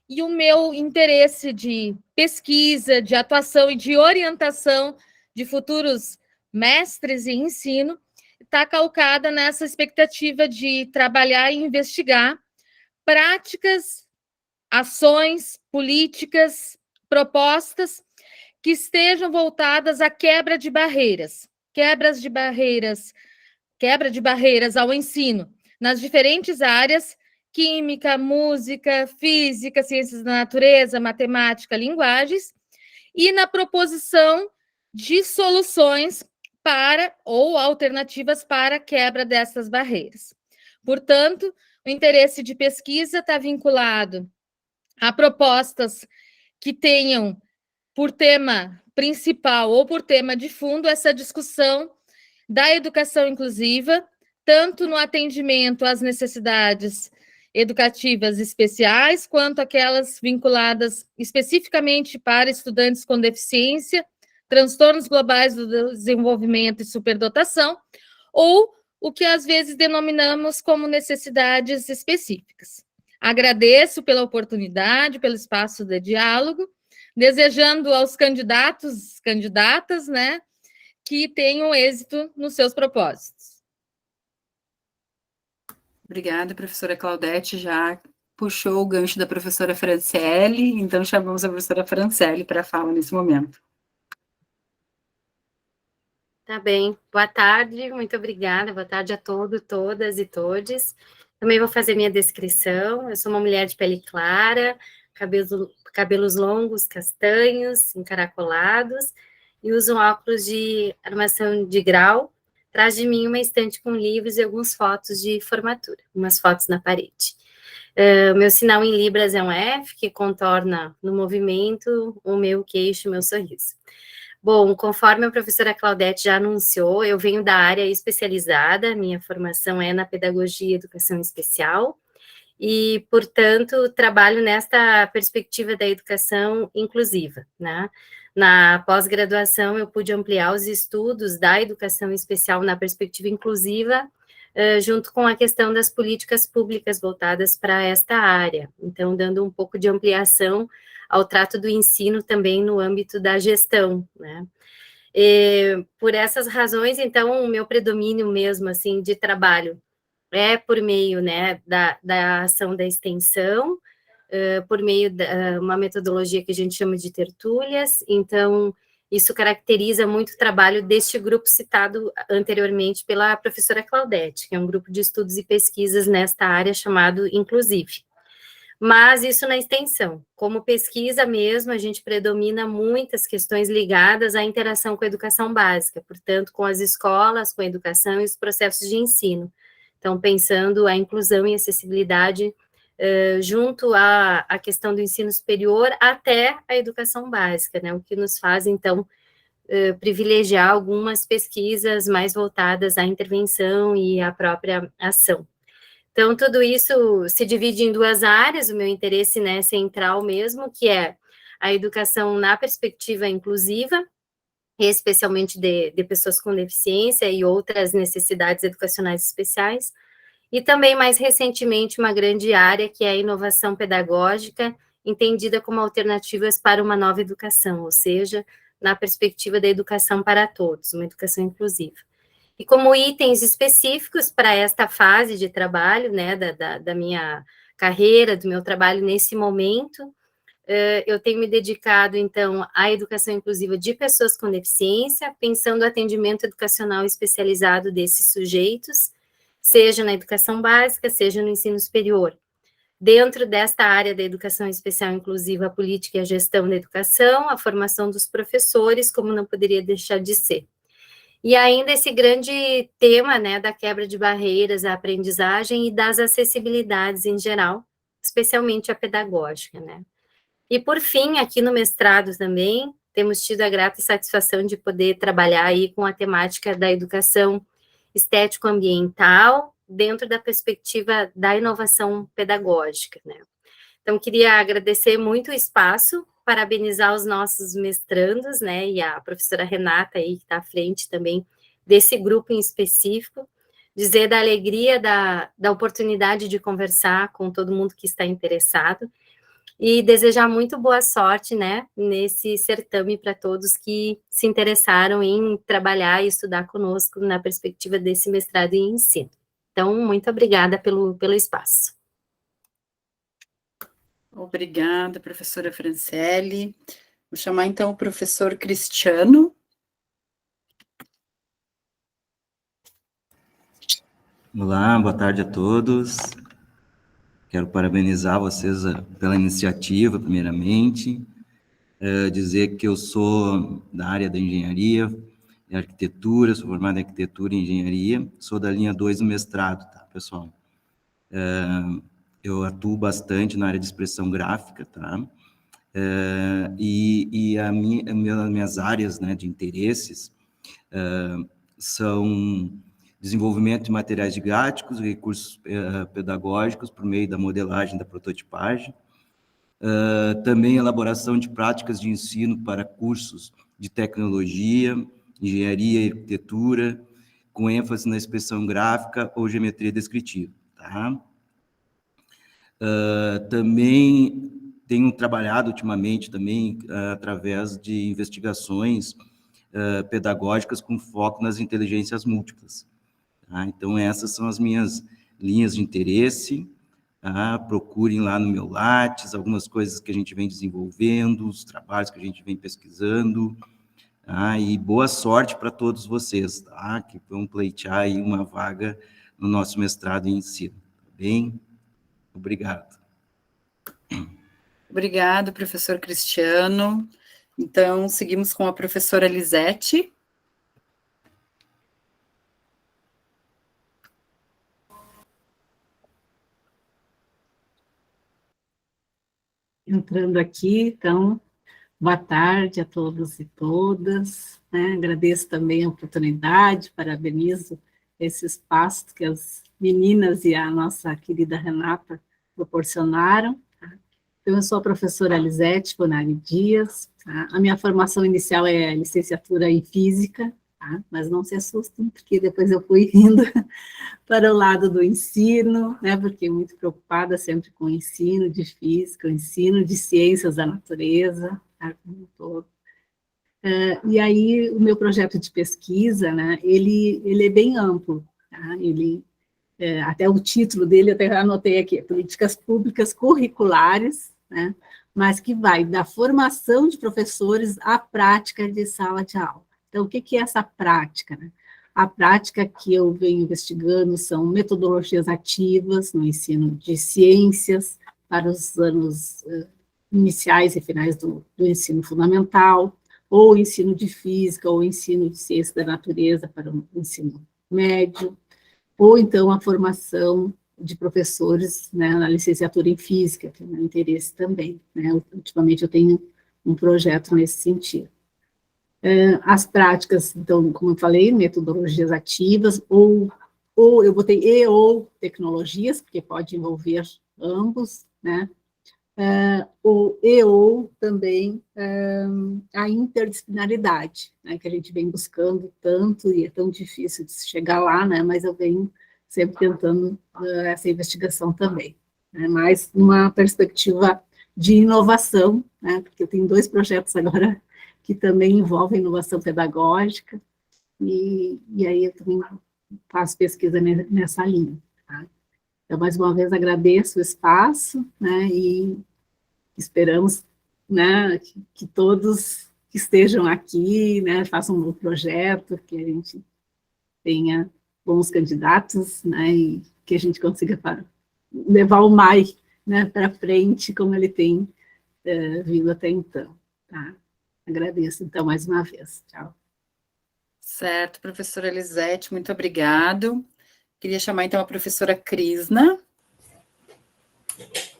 e o meu interesse de pesquisa, de atuação e de orientação de futuros mestres em ensino está calcada nessa expectativa de trabalhar e investigar práticas, ações, políticas, propostas que estejam voltadas à quebra de barreiras ao ensino, nas diferentes áreas, química, música, física, ciências da natureza, matemática, linguagens, e na proposição de soluções para, ou alternativas para a quebra dessas barreiras. Portanto, o interesse de pesquisa está vinculado a propostas que tenham por tema principal ou por tema de fundo essa discussão da educação inclusiva, tanto no atendimento às necessidades educativas especiais, quanto aquelas vinculadas especificamente para estudantes com deficiência, transtornos globais do desenvolvimento e superdotação, ou o que às vezes denominamos como necessidades específicas. Agradeço pela oportunidade, pelo espaço de diálogo, desejando aos candidatas, né, que tenham êxito nos seus propósitos. Obrigada, professora Claudete, já puxou o gancho da professora Franciele, então chamamos a professora Franciele para a fala nesse momento. Tá bem, boa tarde, muito obrigada, boa tarde a todos, todas e todes. Também vou fazer minha descrição. Eu sou uma mulher de pele clara, cabelos longos, castanhos, encaracolados, e uso um óculos de armação de grau. Atrás de mim uma estante com livros e algumas fotos de formatura, umas fotos na parede. Meu sinal em Libras é um F, que contorna no movimento o meu queixo, o meu sorriso. Bom, conforme a professora Claudete já anunciou, eu venho da área especializada, minha formação é na pedagogia e educação especial, e, portanto, trabalho nesta perspectiva da educação inclusiva, né? Na pós-graduação, eu pude ampliar os estudos da educação especial na perspectiva inclusiva, junto com a questão das políticas públicas voltadas para esta área, então, dando um pouco de ampliação ao trato do ensino também no âmbito da gestão, né? Por essas razões, então, o meu predomínio mesmo, assim, de trabalho é por meio, né, da ação da extensão, por meio de uma metodologia que a gente chama de tertúlias, então, isso caracteriza muito o trabalho deste grupo citado anteriormente pela professora Claudete, que é um grupo de estudos e pesquisas nesta área chamado Inclusive. Mas isso na extensão. Como pesquisa mesmo, a gente predomina muitas questões ligadas à interação com a educação básica, portanto, com as escolas, com a educação e os processos de ensino. Então, pensando a inclusão e acessibilidade junto à questão do ensino superior até a educação básica, né? O que nos faz, então, privilegiar algumas pesquisas mais voltadas à intervenção e à própria ação. Então, tudo isso se divide em duas áreas, o meu interesse, né, central mesmo, que é a educação na perspectiva inclusiva, especialmente de pessoas com deficiência e outras necessidades educacionais especiais, e também, mais recentemente, uma grande área que é a inovação pedagógica, entendida como alternativas para uma nova educação, ou seja, na perspectiva da educação para todos, uma educação inclusiva. E como itens específicos para esta fase de trabalho, né, da minha carreira, do meu trabalho nesse momento, eu tenho me dedicado, então, à educação inclusiva de pessoas com deficiência, pensando o atendimento educacional especializado desses sujeitos, seja na educação básica, seja no ensino superior. Dentro desta área da educação especial inclusiva, a política e a gestão da educação, a formação dos professores, como não poderia deixar de ser. E ainda esse grande tema, né, da quebra de barreiras à aprendizagem e das acessibilidades em geral, especialmente a pedagógica, né. E, por fim, aqui no mestrado também, temos tido a grata satisfação de poder trabalhar aí com a temática da educação estético-ambiental, dentro da perspectiva da inovação pedagógica, né. Então, queria agradecer muito o espaço, parabenizar os nossos mestrandos, né, e a professora Renata aí, que está à frente também desse grupo em específico, dizer da alegria da oportunidade de conversar com todo mundo que está interessado, e desejar muito boa sorte, né, nesse certame para todos que se interessaram em trabalhar e estudar conosco na perspectiva desse mestrado em ensino. Então, muito obrigada pelo espaço. Obrigada, professora Franciele. Vou chamar, então, o professor Cristiano. Olá, boa tarde a todos. Quero parabenizar vocês pela iniciativa, primeiramente. Dizer que eu sou da área da engenharia e arquitetura, sou formado em arquitetura e engenharia, sou da linha 2 do mestrado, tá, pessoal? Eu atuo bastante na área de expressão gráfica, tá? E as minhas áreas, né, de interesses são desenvolvimento de materiais didáticos, recursos pedagógicos por meio da modelagem, da prototipagem, também elaboração de práticas de ensino para cursos de tecnologia, engenharia e arquitetura, com ênfase na expressão gráfica ou geometria descritiva, tá? Também tenho trabalhado ultimamente também através de investigações pedagógicas com foco nas inteligências múltiplas. Tá? Então, essas são as minhas linhas de interesse. Tá? Procurem lá no meu Lattes algumas coisas que a gente vem desenvolvendo, os trabalhos que a gente vem pesquisando. Tá? E boa sorte para todos vocês, tá? Que vão pleitear aí uma vaga no nosso mestrado em ensino. Tá bem? Obrigado. Obrigado, professor Cristiano. Então, seguimos com a professora Lisete. Entrando aqui, então, boa tarde a todos e todas, né? Agradeço também a oportunidade, parabenizo esse espaço que as meninas e a nossa querida Renata proporcionaram. Tá? Então, eu sou a professora Lisete Bonari Dias, tá? A minha formação inicial é licenciatura em Física, tá? Mas não se assustem, porque depois eu fui indo para o lado do ensino, né? Porque muito preocupada sempre com o ensino de Física, o ensino de Ciências da Natureza, tá? Como um todo. E aí, o meu projeto de pesquisa, né, ele é bem amplo, tá? Até o título dele, eu até anotei aqui, Políticas Públicas Curriculares, né, mas que vai da formação de professores à prática de sala de aula. Então, o que é essa prática, né? A prática que eu venho investigando são metodologias ativas no ensino de ciências para os anos iniciais e finais do ensino fundamental, ou ensino de física, ou ensino de ciência da natureza para o ensino médio, ou então a formação de professores, né, na licenciatura em física, que é o meu interesse também, né? Ultimamente eu tenho um projeto nesse sentido. As práticas, então, como eu falei, metodologias ativas, ou eu botei ou tecnologias, porque pode envolver ambos, né? Ou também a interdisciplinaridade, né, que a gente vem buscando tanto, e é tão difícil de chegar lá, né, mas eu venho sempre tentando essa investigação também, né, mas numa perspectiva de inovação, né, porque eu tenho 2 projetos agora que também envolve inovação pedagógica, e aí eu também faço pesquisa nessa linha. Tá? Então, mais uma vez, agradeço o espaço, né, e esperamos, né, que todos que estejam aqui, né, façam um bom projeto, que a gente tenha bons candidatos, né, e que a gente consiga levar o MAI, né, para frente, como ele tem vindo até então. Tá? Agradeço, então, mais uma vez. Tchau. Certo, professora Elisete, muito obrigado. Queria chamar, então, a professora Krisna.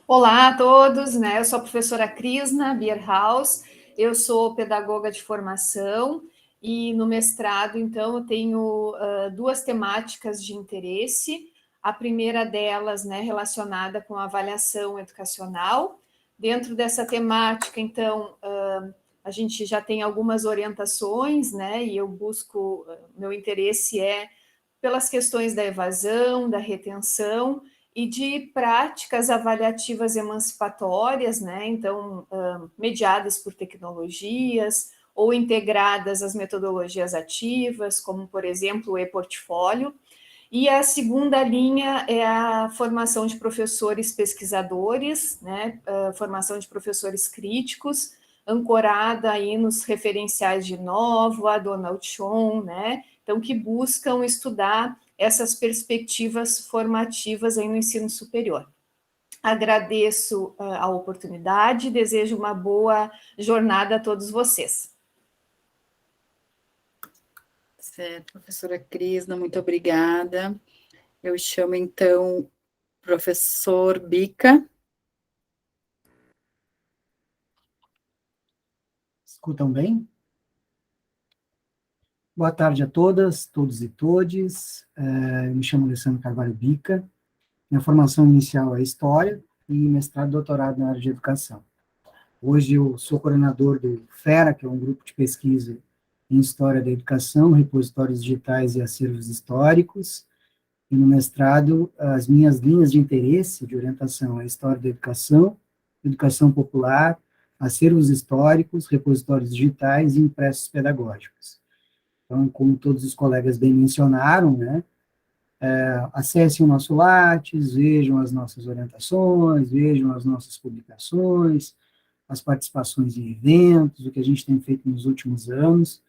Olá a todos, né? Eu sou a professora Krisna Bierhaus, eu sou pedagoga de formação e no mestrado, então, eu tenho duas temáticas de interesse. A primeira delas, né, relacionada com a avaliação educacional. Dentro dessa temática, então, a gente já tem algumas orientações, né, e eu busco, meu interesse é pelas questões da evasão, da retenção e de práticas avaliativas emancipatórias, né, então, mediadas por tecnologias ou integradas às metodologias ativas, como, por exemplo, o e-portfólio. E a segunda linha é a formação de professores pesquisadores, né, formação de professores críticos, ancorada aí nos referenciais de Novoa, Donald Schoen, né, então que buscam estudar essas perspectivas formativas aí no ensino superior. Agradeço a oportunidade, desejo uma boa jornada a todos vocês. Certo, professora Krisna, muito obrigada. Eu chamo, então, professor Bica. Escutam bem? Boa tarde a todas, todos e todes. Eu me chamo Alessandro Carvalho Bica. Minha formação inicial é História e mestrado e doutorado na área de Educação. Hoje eu sou coordenador do FERA, que é um grupo de pesquisa em História da Educação, repositórios digitais e acervos históricos. E no mestrado, as minhas linhas de interesse, de orientação, é História da Educação, Educação Popular, acervos históricos, repositórios digitais e impressos pedagógicos. Então, como todos os colegas bem mencionaram, né, acessem o nosso Lattes, vejam as nossas orientações, vejam as nossas publicações, as participações em eventos, o que a gente tem feito nos últimos anos,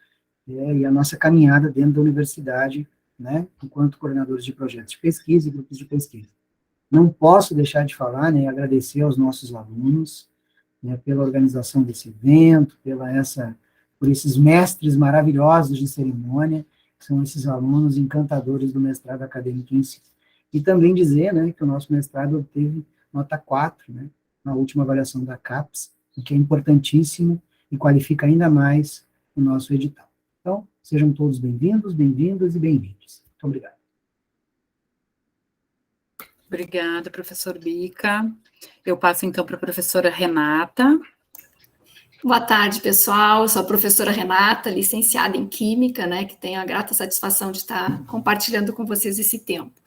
e a nossa caminhada dentro da universidade, né, enquanto coordenadores de projetos de pesquisa e grupos de pesquisa. Não posso deixar de falar, né, agradecer aos nossos alunos, né, pela organização desse evento, por esses mestres maravilhosos de cerimônia, que são esses alunos encantadores do mestrado acadêmico em si. E também dizer, né, que o nosso mestrado obteve nota 4, né, na última avaliação da CAPES, o que é importantíssimo e qualifica ainda mais o nosso edital. Então, sejam todos bem-vindos, bem-vindas e bem-vindos. Muito obrigado. Obrigada, professor Bica. Eu passo, então, para a professora Renata. Boa tarde, pessoal. Eu sou a professora Renata, licenciada em Química, né, que tenho a grata satisfação de estar compartilhando com vocês esse tempo.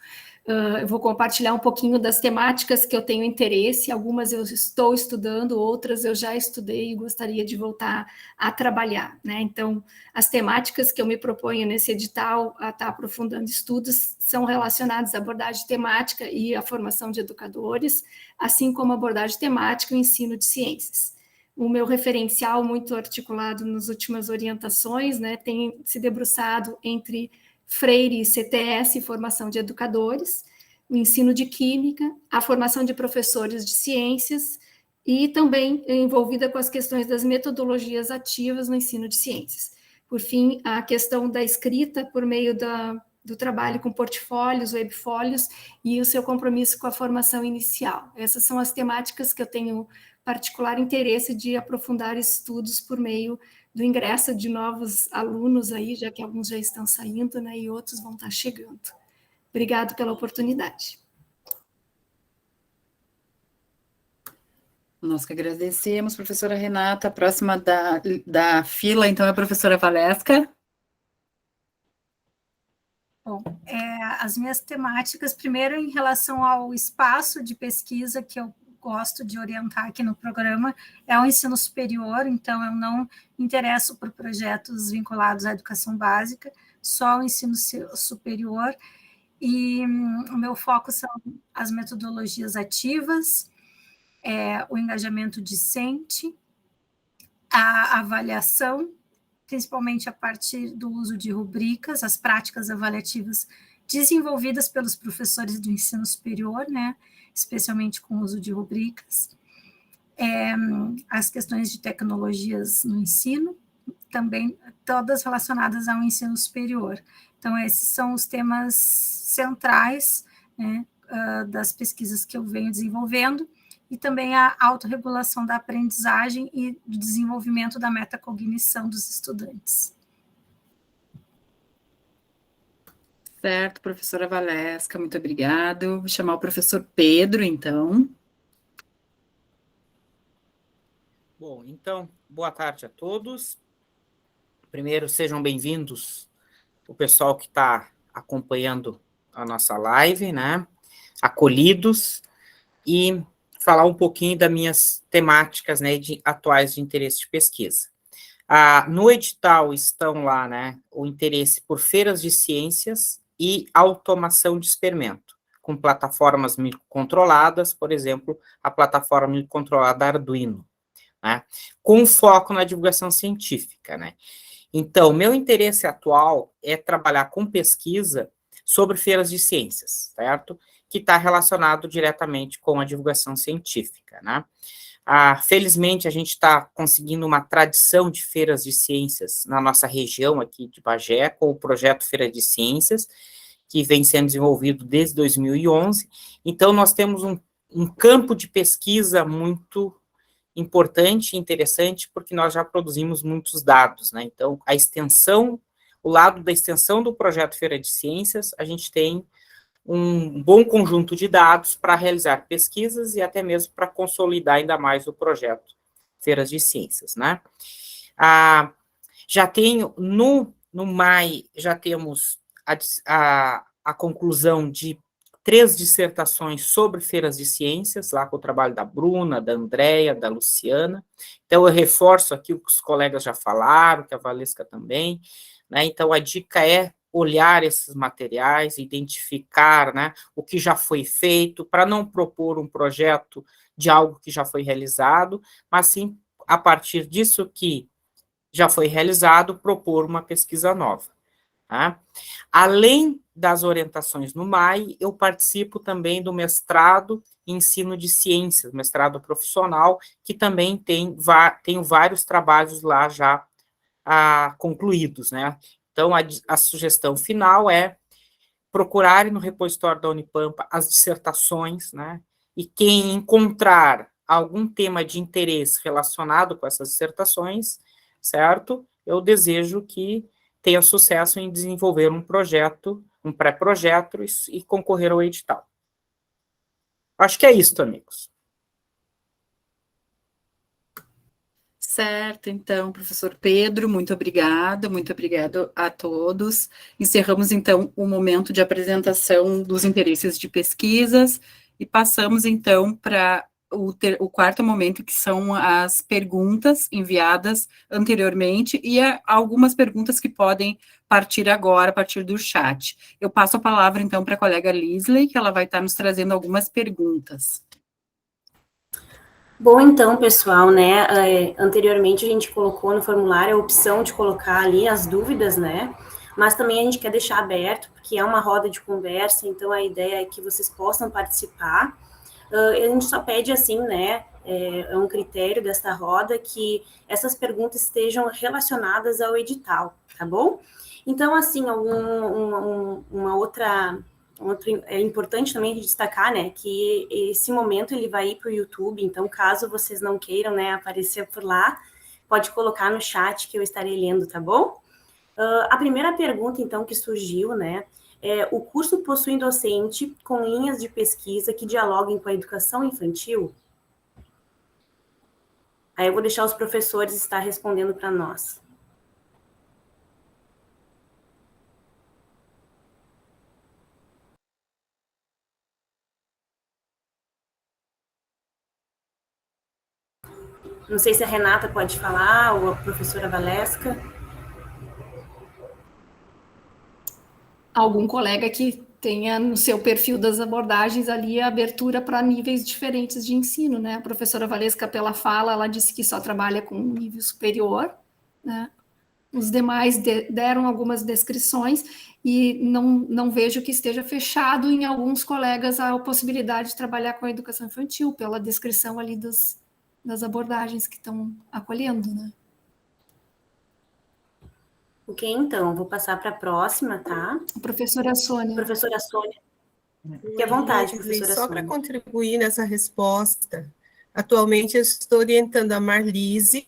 Eu vou compartilhar um pouquinho das temáticas que eu tenho interesse, algumas eu estou estudando, outras eu já estudei e gostaria de voltar a trabalhar, né? Então, as temáticas que eu me proponho nesse edital a estar aprofundando estudos são relacionadas à abordagem temática e à formação de educadores, assim como a abordagem temática e o ensino de ciências. O meu referencial, muito articulado nas últimas orientações, né, tem se debruçado entre Freire e CTS, formação de educadores, o ensino de química, a formação de professores de ciências e também envolvida com as questões das metodologias ativas no ensino de ciências. Por fim, a questão da escrita por meio do trabalho com portfólios, webfólios e o seu compromisso com a formação inicial. Essas são as temáticas que eu tenho particular interesse de aprofundar estudos por meio do ingresso de novos alunos aí, já que alguns já estão saindo, né, e outros vão estar chegando. Obrigado pela oportunidade. Nós que agradecemos, professora Renata. A próxima da fila, então, é a professora Valesca. Bom, as minhas temáticas, primeiro em relação ao espaço de pesquisa que eu gosto de orientar aqui no programa é o ensino superior, então eu não me interesso por projetos vinculados à educação básica, só o ensino superior, e o meu foco são as metodologias ativas, o engajamento discente, a avaliação, principalmente a partir do uso de rubricas, as práticas avaliativas desenvolvidas pelos professores do ensino superior, né, especialmente com o uso de rubricas, as questões de tecnologias no ensino, também todas relacionadas ao ensino superior. Então, esses são os temas centrais, né, das pesquisas que eu venho desenvolvendo, e também a autorregulação da aprendizagem e do desenvolvimento da metacognição dos estudantes. Certo, professora Valesca, muito obrigado. Vou chamar o professor Pedro, então. Bom, então, boa tarde a todos. Primeiro, sejam bem-vindos o pessoal que está acompanhando a nossa live, né? Acolhidos, e falar um pouquinho das minhas temáticas, né, atuais de interesse de pesquisa. No edital estão lá, né, o interesse por feiras de ciências e automação de experimento, com plataformas microcontroladas, por exemplo, a plataforma microcontrolada Arduino, né, com foco na divulgação científica, né. Então, meu interesse atual é trabalhar com pesquisa sobre feiras de ciências, certo? Que está relacionado diretamente com a divulgação científica, né? Felizmente, a gente está conseguindo uma tradição de feiras de ciências na nossa região aqui de Bagé, com o projeto Feira de Ciências, que vem sendo desenvolvido desde 2011. Então, nós temos um campo de pesquisa muito importante e interessante, porque nós já produzimos muitos dados, né? Então, a extensão, o lado da extensão do projeto Feira de Ciências, a gente tem um bom conjunto de dados para realizar pesquisas e até mesmo para consolidar ainda mais o projeto Feiras de Ciências, né? Já tenho, no MAI, já temos a conclusão de 3 dissertações sobre feiras de ciências, lá com o trabalho da Bruna, da Andréia, da Luciana. Então, eu reforço aqui o que os colegas já falaram, que a Valesca também, né? Então, a dica é olhar esses materiais, identificar, né, o que já foi feito, para não propor um projeto de algo que já foi realizado, mas sim, a partir disso que já foi realizado, propor uma pesquisa nova. Tá? Além das orientações no MAI, eu participo também do mestrado em ensino de ciências, mestrado profissional, que também tenho vários trabalhos lá já concluídos, né? Então, a sugestão final é procurarem no repositório da Unipampa as dissertações, né? E quem encontrar algum tema de interesse relacionado com essas dissertações, certo? Eu desejo que tenha sucesso em desenvolver um projeto, um pré-projeto e concorrer ao edital. Acho que é isso, amigos. Certo, então, professor Pedro, muito obrigado a todos. Encerramos, então, o momento de apresentação dos interesses de pesquisas e passamos, então, para o quarto momento, que são as perguntas enviadas anteriormente e algumas perguntas que podem partir agora, a partir do chat. Eu passo a palavra, então, para a colega Lisley, que ela vai estar nos trazendo algumas perguntas. Bom, então, pessoal, né, anteriormente a gente colocou no formulário a opção de colocar ali as dúvidas, né, mas também a gente quer deixar aberto, porque é uma roda de conversa, então a ideia é que vocês possam participar. A gente só pede assim, né, é um critério desta roda que essas perguntas estejam relacionadas ao edital, tá bom? Então, assim, é importante também destacar, né, que esse momento ele vai ir para o YouTube, então caso vocês não queiram, né, aparecer por lá, pode colocar no chat que eu estarei lendo, tá bom? A primeira pergunta, então, que surgiu, né, o curso possui docente com linhas de pesquisa que dialoguem com a educação infantil? Aí eu vou deixar os professores estar respondendo para nós. Não sei se a Renata pode falar, ou a professora Valesca. Algum colega que tenha no seu perfil das abordagens ali a abertura para níveis diferentes de ensino, né? A professora Valesca, pela fala, ela disse que só trabalha com nível superior, né? Os demais deram algumas descrições e não vejo que esteja fechado em alguns colegas a possibilidade de trabalhar com a educação infantil, pela descrição ali das abordagens que estão acolhendo, né? Ok, então, vou passar para a próxima, tá? A professora Sônia. Professora Sônia. Fique à vontade, professora Só Sônia. para contribuir nessa resposta, atualmente eu estou orientando a Marlise,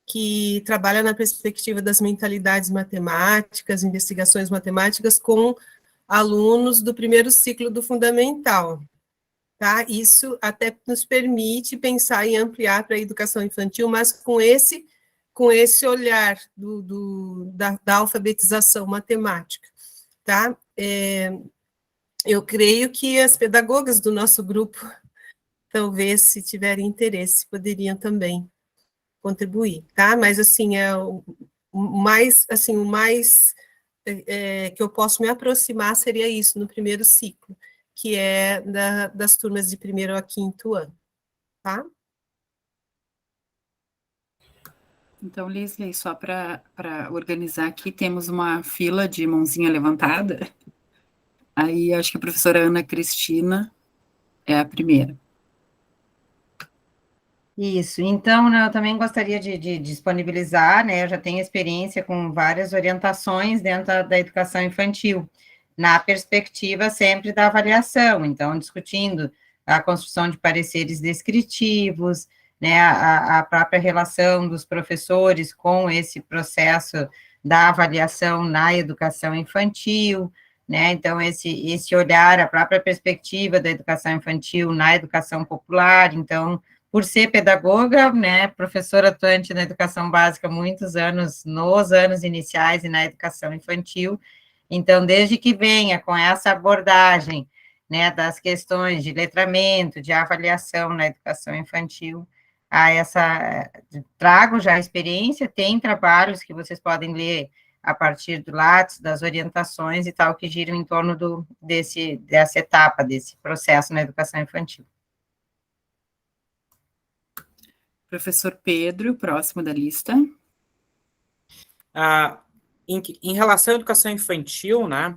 que trabalha na perspectiva das mentalidades matemáticas, investigações matemáticas, com alunos do primeiro ciclo do fundamental. Tá? Isso até nos permite pensar em ampliar para a educação infantil, mas com esse olhar da alfabetização matemática. Tá? Eu creio que as pedagogas do nosso grupo, talvez, se tiverem interesse, poderiam também contribuir, tá? Mas, assim, o mais que eu posso me aproximar seria isso, no primeiro ciclo, que é das turmas de 1º a 5º ano, tá? Então, Lisley, só para organizar aqui, temos uma fila de mãozinha levantada. Aí, acho que a professora Ana Cristina é a primeira. Isso, então, né, eu também gostaria de disponibilizar, né, eu já tenho experiência com várias orientações dentro da educação infantil, na perspectiva sempre da avaliação, então, discutindo a construção de pareceres descritivos, né, a própria relação dos professores com esse processo da avaliação na educação infantil, né, então, esse olhar, a própria perspectiva da educação infantil na educação popular, então, por ser pedagoga, né, professora atuante na educação básica muitos anos, nos anos iniciais e na educação infantil, então, desde que venha com essa abordagem, né, das questões de letramento, de avaliação na educação infantil, trago já a experiência, tem trabalhos que vocês podem ler a partir do Lattes, das orientações e tal, que giram em torno dessa etapa, desse processo na educação infantil. Professor Pedro, próximo da lista. Em relação à educação infantil, né,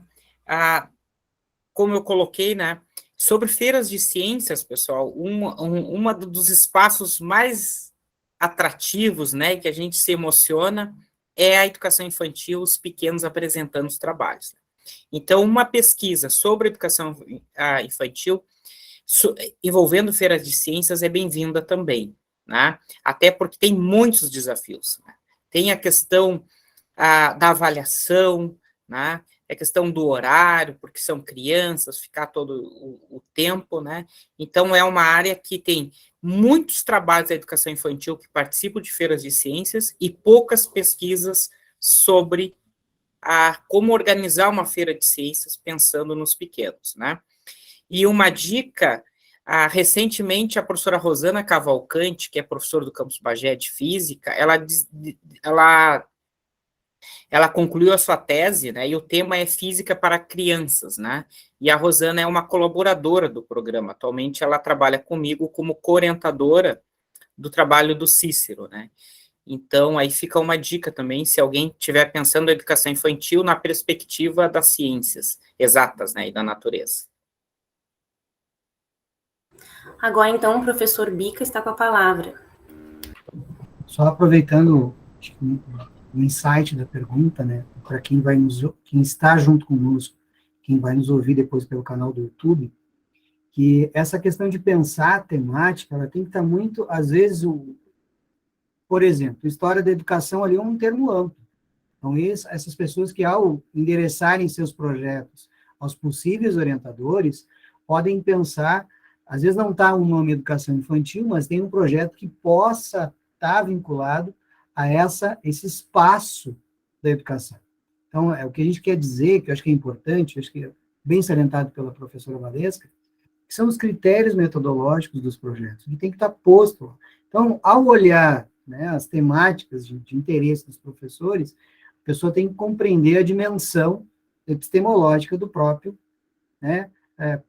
como eu coloquei, né, sobre feiras de ciências, pessoal, uma dos espaços mais atrativos, né, que a gente se emociona, é a educação infantil, os pequenos apresentando os trabalhos. Então, uma pesquisa sobre educação infantil, envolvendo feiras de ciências, é bem-vinda também, né? Até porque tem muitos desafios, né? Tem a questão da avaliação, né? A questão do horário, porque são crianças, ficar todo o tempo, né? Então, é uma área que tem muitos trabalhos da educação infantil que participam de feiras de ciências e poucas pesquisas sobre como organizar uma feira de ciências pensando nos pequenos, né? E uma dica, recentemente a professora Rosana Cavalcante, que é professora do Campus Bagé de Física, ela concluiu a sua tese, né, e o tema é Física para Crianças, né, e a Rosana é uma colaboradora do programa, atualmente ela trabalha comigo como co-orientadora do trabalho do Cícero, né, então aí fica uma dica também, se alguém estiver pensando em educação infantil na perspectiva das ciências exatas, né, e da natureza. Agora, então, o professor Bica está com a palavra. Só aproveitando o insight da pergunta, né, para quem está junto conosco, quem vai nos ouvir depois pelo canal do YouTube, que essa questão de pensar a temática, ela tem que estar muito, às vezes, por exemplo, história da educação ali é um termo amplo. Então, essas pessoas que, ao endereçarem seus projetos aos possíveis orientadores, podem pensar, às vezes não está o nome educação infantil, mas tem um projeto que possa estar vinculado a esse espaço da educação. Então, o que a gente quer dizer, que eu acho que é importante, acho que é bem salientado pela professora Valesca, que são os critérios metodológicos dos projetos, que tem que estar posto. Então, ao olhar, né, as temáticas de interesse dos professores, a pessoa tem que compreender a dimensão epistemológica do próprio, né,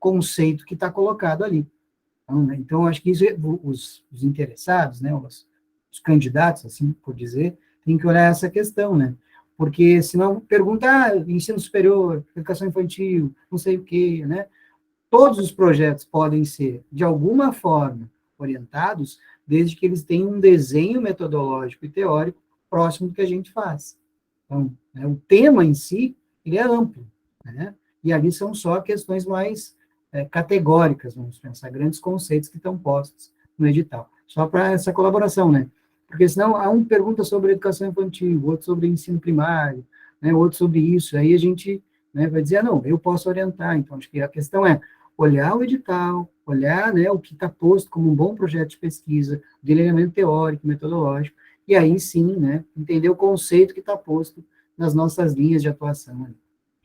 conceito que está colocado ali. Então, acho que isso, os interessados, né, os candidatos, assim por dizer, tem que olhar essa questão, né? Porque senão pergunta, ensino superior, educação infantil, não sei o quê, né? Todos os projetos podem ser, de alguma forma, orientados, desde que eles tenham um desenho metodológico e teórico próximo do que a gente faz. Então, né, o tema em si, ele é amplo, né? E ali são só questões mais categóricas, vamos pensar, grandes conceitos que estão postos no edital. Só para essa colaboração, né? Porque senão, um pergunta sobre educação infantil, outro sobre ensino primário, né, outro sobre isso, aí a gente, né, vai dizer, não, eu posso orientar. Então, acho que a questão é olhar o edital, olhar, né, o que está posto como um bom projeto de pesquisa, delineamento teórico, metodológico, e aí sim, né, entender o conceito que está posto nas nossas linhas de atuação.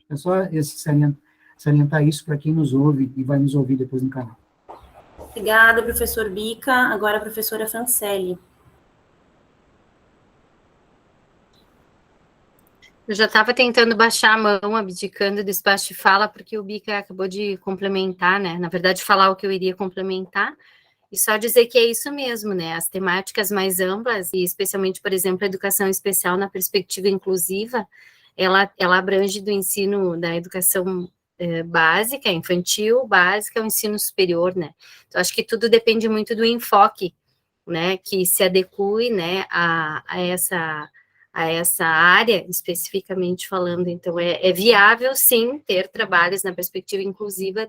É só salientar isso para quem nos ouve e vai nos ouvir depois no canal. Obrigada, professor Bica. Agora a professora Franciele. Eu já estava tentando baixar a mão, abdicando do espaço de fala, porque o Bica acabou de complementar, né? Na verdade, falar o que eu iria complementar, e só dizer que é isso mesmo, né? As temáticas mais amplas, e especialmente, por exemplo, a educação especial na perspectiva inclusiva, ela abrange do ensino da educação básica, infantil, básica, ao ensino superior, né? Então, acho que tudo depende muito do enfoque, né? Que se adeque, né, a essa área, especificamente falando. Então, é viável, sim, ter trabalhos na perspectiva inclusiva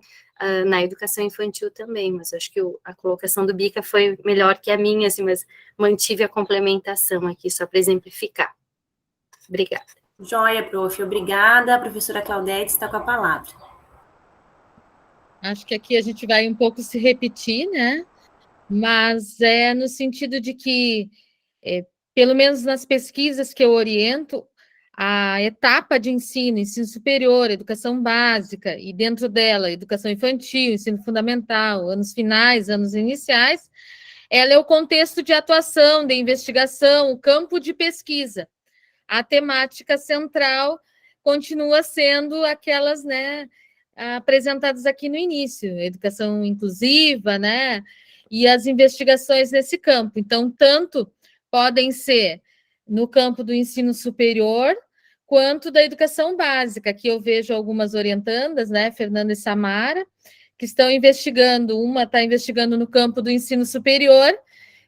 na educação infantil também, mas acho que a colocação do Bica foi melhor que a minha, assim, mas mantive a complementação aqui, só para exemplificar. Obrigada. Joia, prof. Obrigada. A professora Claudete está com a palavra. Acho que aqui a gente vai um pouco se repetir, né? Mas é no sentido de que, pelo menos nas pesquisas que eu oriento, a etapa de ensino superior, educação básica, e dentro dela, educação infantil, ensino fundamental, anos finais, anos iniciais, ela é o contexto de atuação, de investigação, o campo de pesquisa. A temática central continua sendo aquelas, né, apresentadas aqui no início, educação inclusiva, né, e as investigações nesse campo. Então, tanto podem ser no campo do ensino superior, quanto da educação básica. Aqui eu vejo algumas orientandas, né, Fernanda e Samara, que estão investigando, uma está investigando no campo do ensino superior,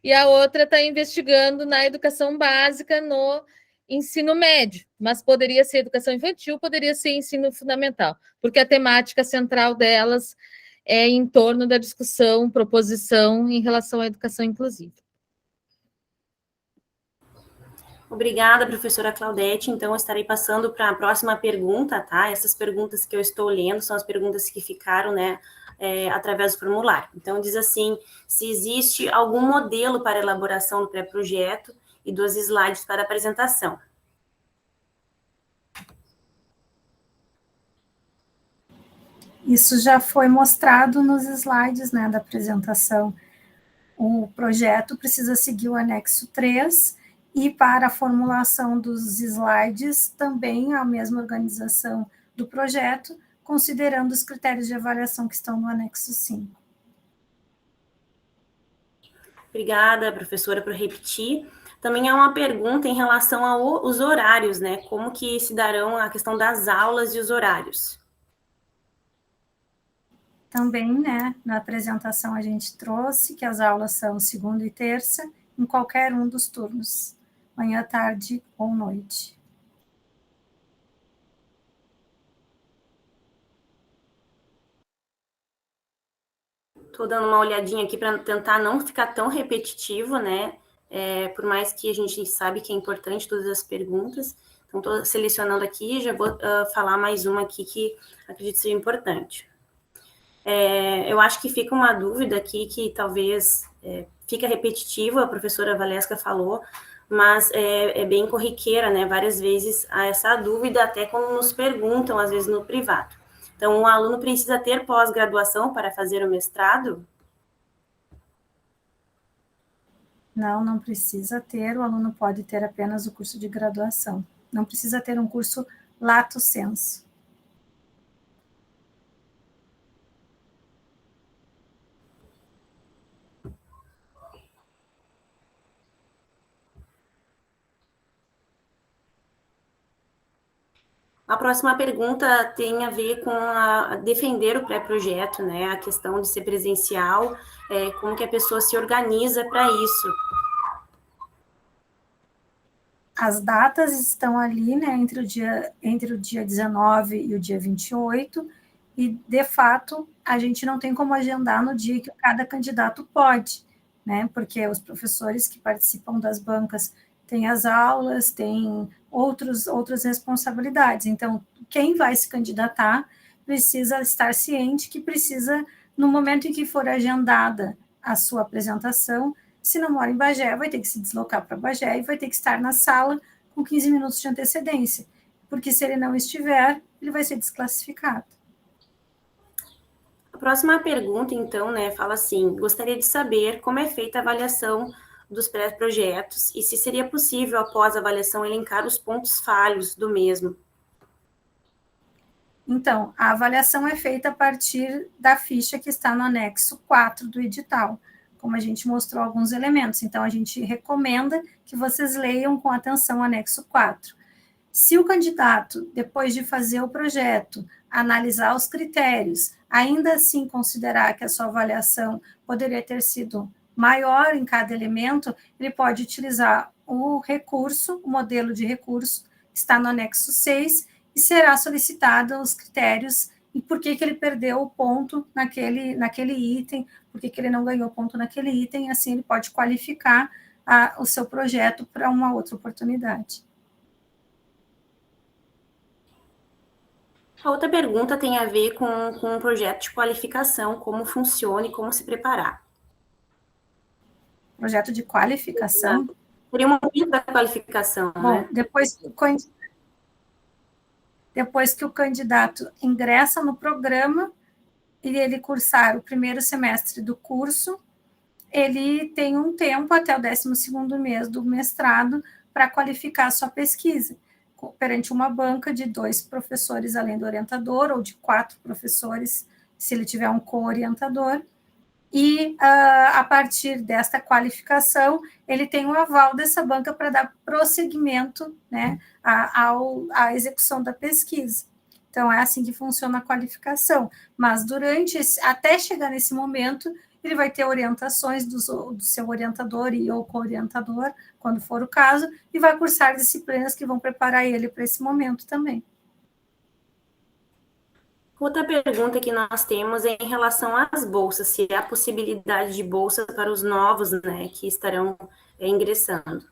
e a outra está investigando na educação básica, no ensino médio, mas poderia ser educação infantil, poderia ser ensino fundamental, porque a temática central delas é em torno da discussão, proposição em relação à educação inclusiva. Obrigada, professora Claudete. Então, eu estarei passando para a próxima pergunta, tá? Essas perguntas que eu estou lendo são as perguntas que ficaram, né, através do formulário. Então, diz assim, se existe algum modelo para elaboração do pré-projeto e dos slides para apresentação. Isso já foi mostrado nos slides, né, da apresentação. O projeto precisa seguir o anexo 3, e para a formulação dos slides, também a mesma organização do projeto, considerando os critérios de avaliação que estão no anexo 5. Obrigada, professora, por repetir. Também há uma pergunta em relação aos horários, né? Como que se darão a questão das aulas e os horários? Também, né, na apresentação a gente trouxe que as aulas são segunda e terça, em qualquer um dos turnos, manhã, tarde ou noite. Estou dando uma olhadinha aqui para tentar não ficar tão repetitivo, né? Por mais que a gente sabe que é importante todas as perguntas. Então, estou selecionando aqui e já vou falar mais uma aqui que acredito ser importante. Eu acho que fica uma dúvida aqui que talvez fica repetitivo, a professora Valesca falou, mas é bem corriqueira, né? Várias vezes há essa dúvida, até quando nos perguntam, às vezes no privado. Então, um aluno precisa ter pós-graduação para fazer o mestrado? Não, não precisa ter, o aluno pode ter apenas o curso de graduação. Não precisa ter um curso lato sensu. A próxima pergunta tem a ver com defender o pré-projeto, né? A questão de ser presencial, como que a pessoa se organiza para isso. As datas estão ali, né, entre o dia 19 e o dia 28, e, de fato, a gente não tem como agendar no dia que cada candidato pode, né, porque os professores que participam das bancas têm as aulas, têm outras responsabilidades. Então, quem vai se candidatar precisa estar ciente que precisa, no momento em que for agendada a sua apresentação, se não mora em Bagé, vai ter que se deslocar para Bagé e vai ter que estar na sala com 15 minutos de antecedência, porque se ele não estiver, ele vai ser desclassificado. A próxima pergunta, então, né, fala assim: gostaria de saber como é feita a avaliação dos pré-projetos e se seria possível, após a avaliação, elencar os pontos falhos do mesmo. Então, a avaliação é feita a partir da ficha que está no anexo 4 do edital, como a gente mostrou alguns elementos. Então, a gente recomenda que vocês leiam com atenção o anexo 4. Se o candidato, depois de fazer o projeto, analisar os critérios, ainda assim considerar que a sua avaliação poderia ter sido maior em cada elemento, ele pode utilizar o recurso, o modelo de recurso, que está no anexo 6, e será solicitado os critérios e por que ele perdeu o ponto naquele item, por que ele não ganhou ponto naquele item, assim ele pode qualificar o seu projeto para uma outra oportunidade. A outra pergunta tem a ver com um projeto de qualificação, como funciona e como se preparar. Projeto de qualificação? Seria uma da qualificação, bom, né? Depois que o candidato ingressa no programa e ele cursar o primeiro semestre do curso, ele tem um tempo até o 12º mês do mestrado para qualificar a sua pesquisa, perante uma banca de 2 professores além do orientador, ou de 4 professores, se ele tiver um co-orientador, e a partir desta qualificação, ele tem o aval dessa banca para dar prosseguimento, né, à execução da pesquisa. Então, é assim que funciona a qualificação. Mas até chegar nesse momento, ele vai ter orientações do seu orientador e ou co-orientador, quando for o caso, e vai cursar disciplinas que vão preparar ele para esse momento também. Outra pergunta que nós temos é em relação às bolsas, se há possibilidade de bolsa para os novos, né, que estarão ingressando.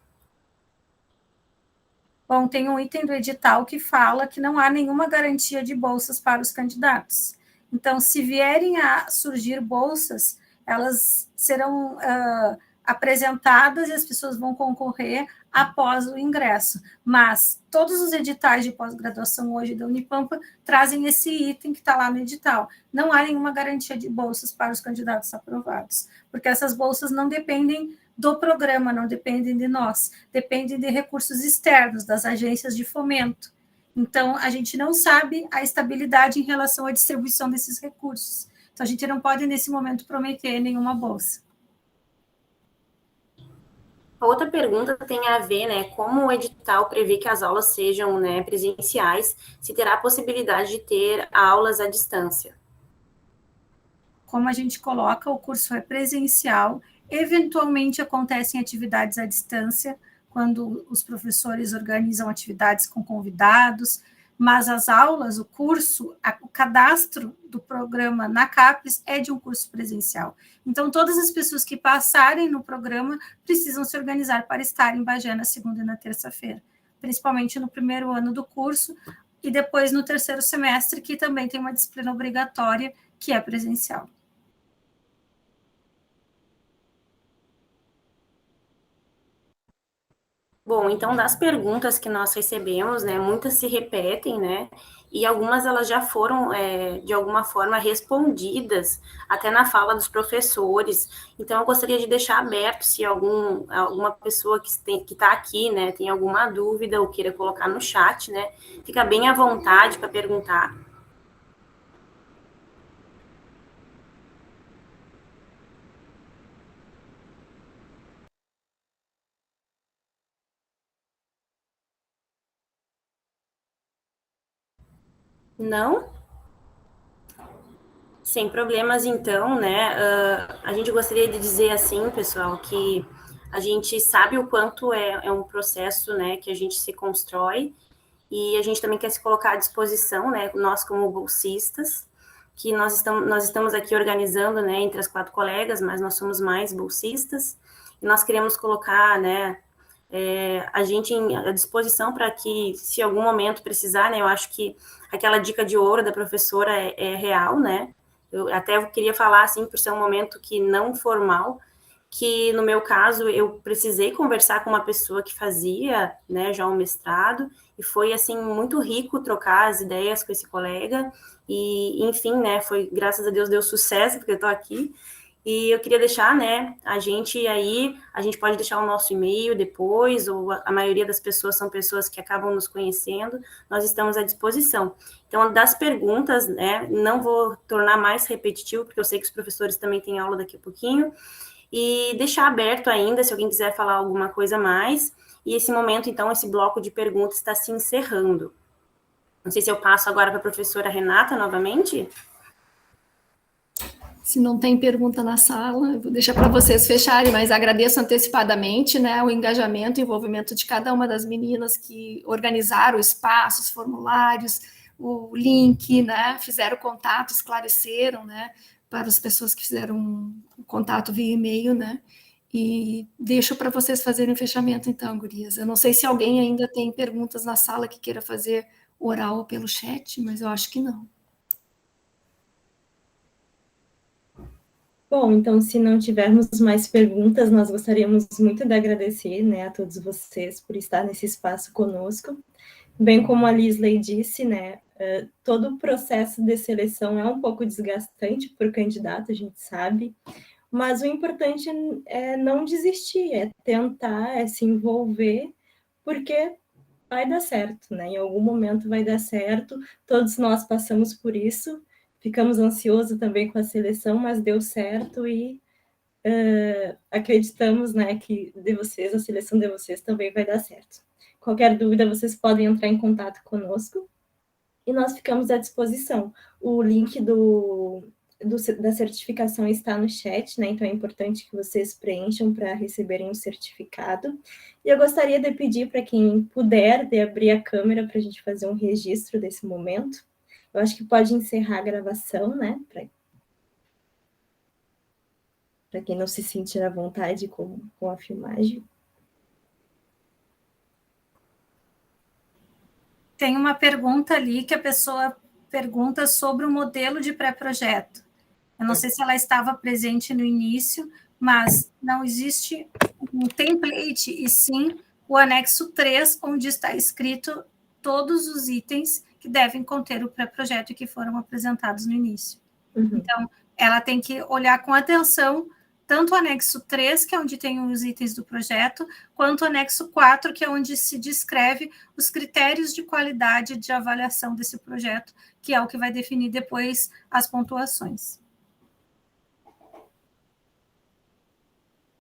Bom, tem um item do edital que fala que não há nenhuma garantia de bolsas para os candidatos. Então, se vierem a surgir bolsas, elas serão apresentadas e as pessoas vão concorrer após o ingresso. Mas todos os editais de pós-graduação hoje da Unipampa trazem esse item que está lá no edital. Não há nenhuma garantia de bolsas para os candidatos aprovados, porque essas bolsas não dependem do programa, não dependem de nós, dependem de recursos externos, das agências de fomento. Então, a gente não sabe a estabilidade em relação à distribuição desses recursos. Então, a gente não pode, nesse momento, prometer nenhuma bolsa. A outra pergunta tem a ver, né, como o edital prevê que as aulas sejam, né, presenciais, se terá a possibilidade de ter aulas à distância. Como a gente coloca, o curso é presencial, eventualmente acontecem atividades à distância, quando os professores organizam atividades com convidados, mas as aulas, o curso, o cadastro do programa na CAPES é de um curso presencial. Então, todas as pessoas que passarem no programa precisam se organizar para estar em Bagé na segunda e na terça-feira, principalmente no primeiro ano do curso e depois no terceiro semestre, que também tem uma disciplina obrigatória, que é presencial. Bom, então, das perguntas que nós recebemos, né, muitas se repetem, né, e algumas elas já foram, de alguma forma, respondidas, até na fala dos professores. Então, eu gostaria de deixar aberto, se alguma pessoa que está aqui, né, tem alguma dúvida ou queira colocar no chat, né, fica bem à vontade para perguntar. Não? Sem problemas, então, né? A gente gostaria de dizer assim, pessoal, que a gente sabe o quanto é um processo, né, que a gente se constrói, e a gente também quer se colocar à disposição, né, nós como bolsistas, que nós estamos aqui organizando, né, entre as 4 colegas, mas nós somos mais bolsistas, e nós queremos colocar, né, a gente à disposição para que, se em algum momento precisar, né, eu acho que aquela dica de ouro da professora é real, né, eu até queria falar, assim, por ser um momento que não formal, que no meu caso eu precisei conversar com uma pessoa que fazia, né, já um mestrado, e foi, assim, muito rico trocar as ideias com esse colega, e, enfim, né, foi, graças a Deus, deu sucesso, porque eu estou aqui. E eu queria deixar, né, a gente pode deixar o nosso e-mail depois, ou a maioria das pessoas são pessoas que acabam nos conhecendo, nós estamos à disposição. Então, das perguntas, né, não vou tornar mais repetitivo, porque eu sei que os professores também têm aula daqui a pouquinho, e deixar aberto ainda, se alguém quiser falar alguma coisa a mais, e esse momento, então, esse bloco de perguntas está se encerrando. Não sei se eu passo agora para a professora Renata novamente. Se não tem pergunta na sala, eu vou deixar para vocês fecharem, mas agradeço antecipadamente, né, o engajamento e envolvimento de cada uma das meninas que organizaram o espaço, os formulários, o link, né, fizeram contato, esclareceram, né, para as pessoas que fizeram um contato via e-mail, né, e deixo para vocês fazerem o fechamento, então, gurias. Eu não sei se alguém ainda tem perguntas na sala que queira fazer oral ou pelo chat, mas eu acho que não. Bom, então, se não tivermos mais perguntas, nós gostaríamos muito de agradecer, né, a todos vocês por estar nesse espaço conosco. Bem como a Lisley disse, né, todo o processo de seleção é um pouco desgastante para o candidato, a gente sabe, mas o importante é não desistir, é tentar, é se envolver, porque vai dar certo, né? Em algum momento vai dar certo, todos nós passamos por isso, ficamos ansiosos também com a seleção, mas deu certo e acreditamos, né, que de vocês, a seleção de vocês também vai dar certo. Qualquer dúvida, vocês podem entrar em contato conosco e nós ficamos à disposição. O link da certificação está no chat, né? Então é importante que vocês preencham para receberem o certificado. E eu gostaria de pedir para quem puder de abrir a câmera para a gente fazer um registro desse momento. Eu acho que pode encerrar a gravação, né? Para quem não se sentir à vontade com a filmagem. Tem uma pergunta ali que a pessoa pergunta sobre o modelo de pré-projeto. Eu não sei se ela estava presente no início, mas não existe um template, e sim o anexo 3, onde está escrito todos os itens que devem conter o pré-projeto e que foram apresentados no início. Então, ela tem que olhar com atenção tanto o anexo 3, que é onde tem os itens do projeto, quanto o anexo 4, que é onde se descreve os critérios de qualidade de avaliação desse projeto, que é o que vai definir depois as pontuações.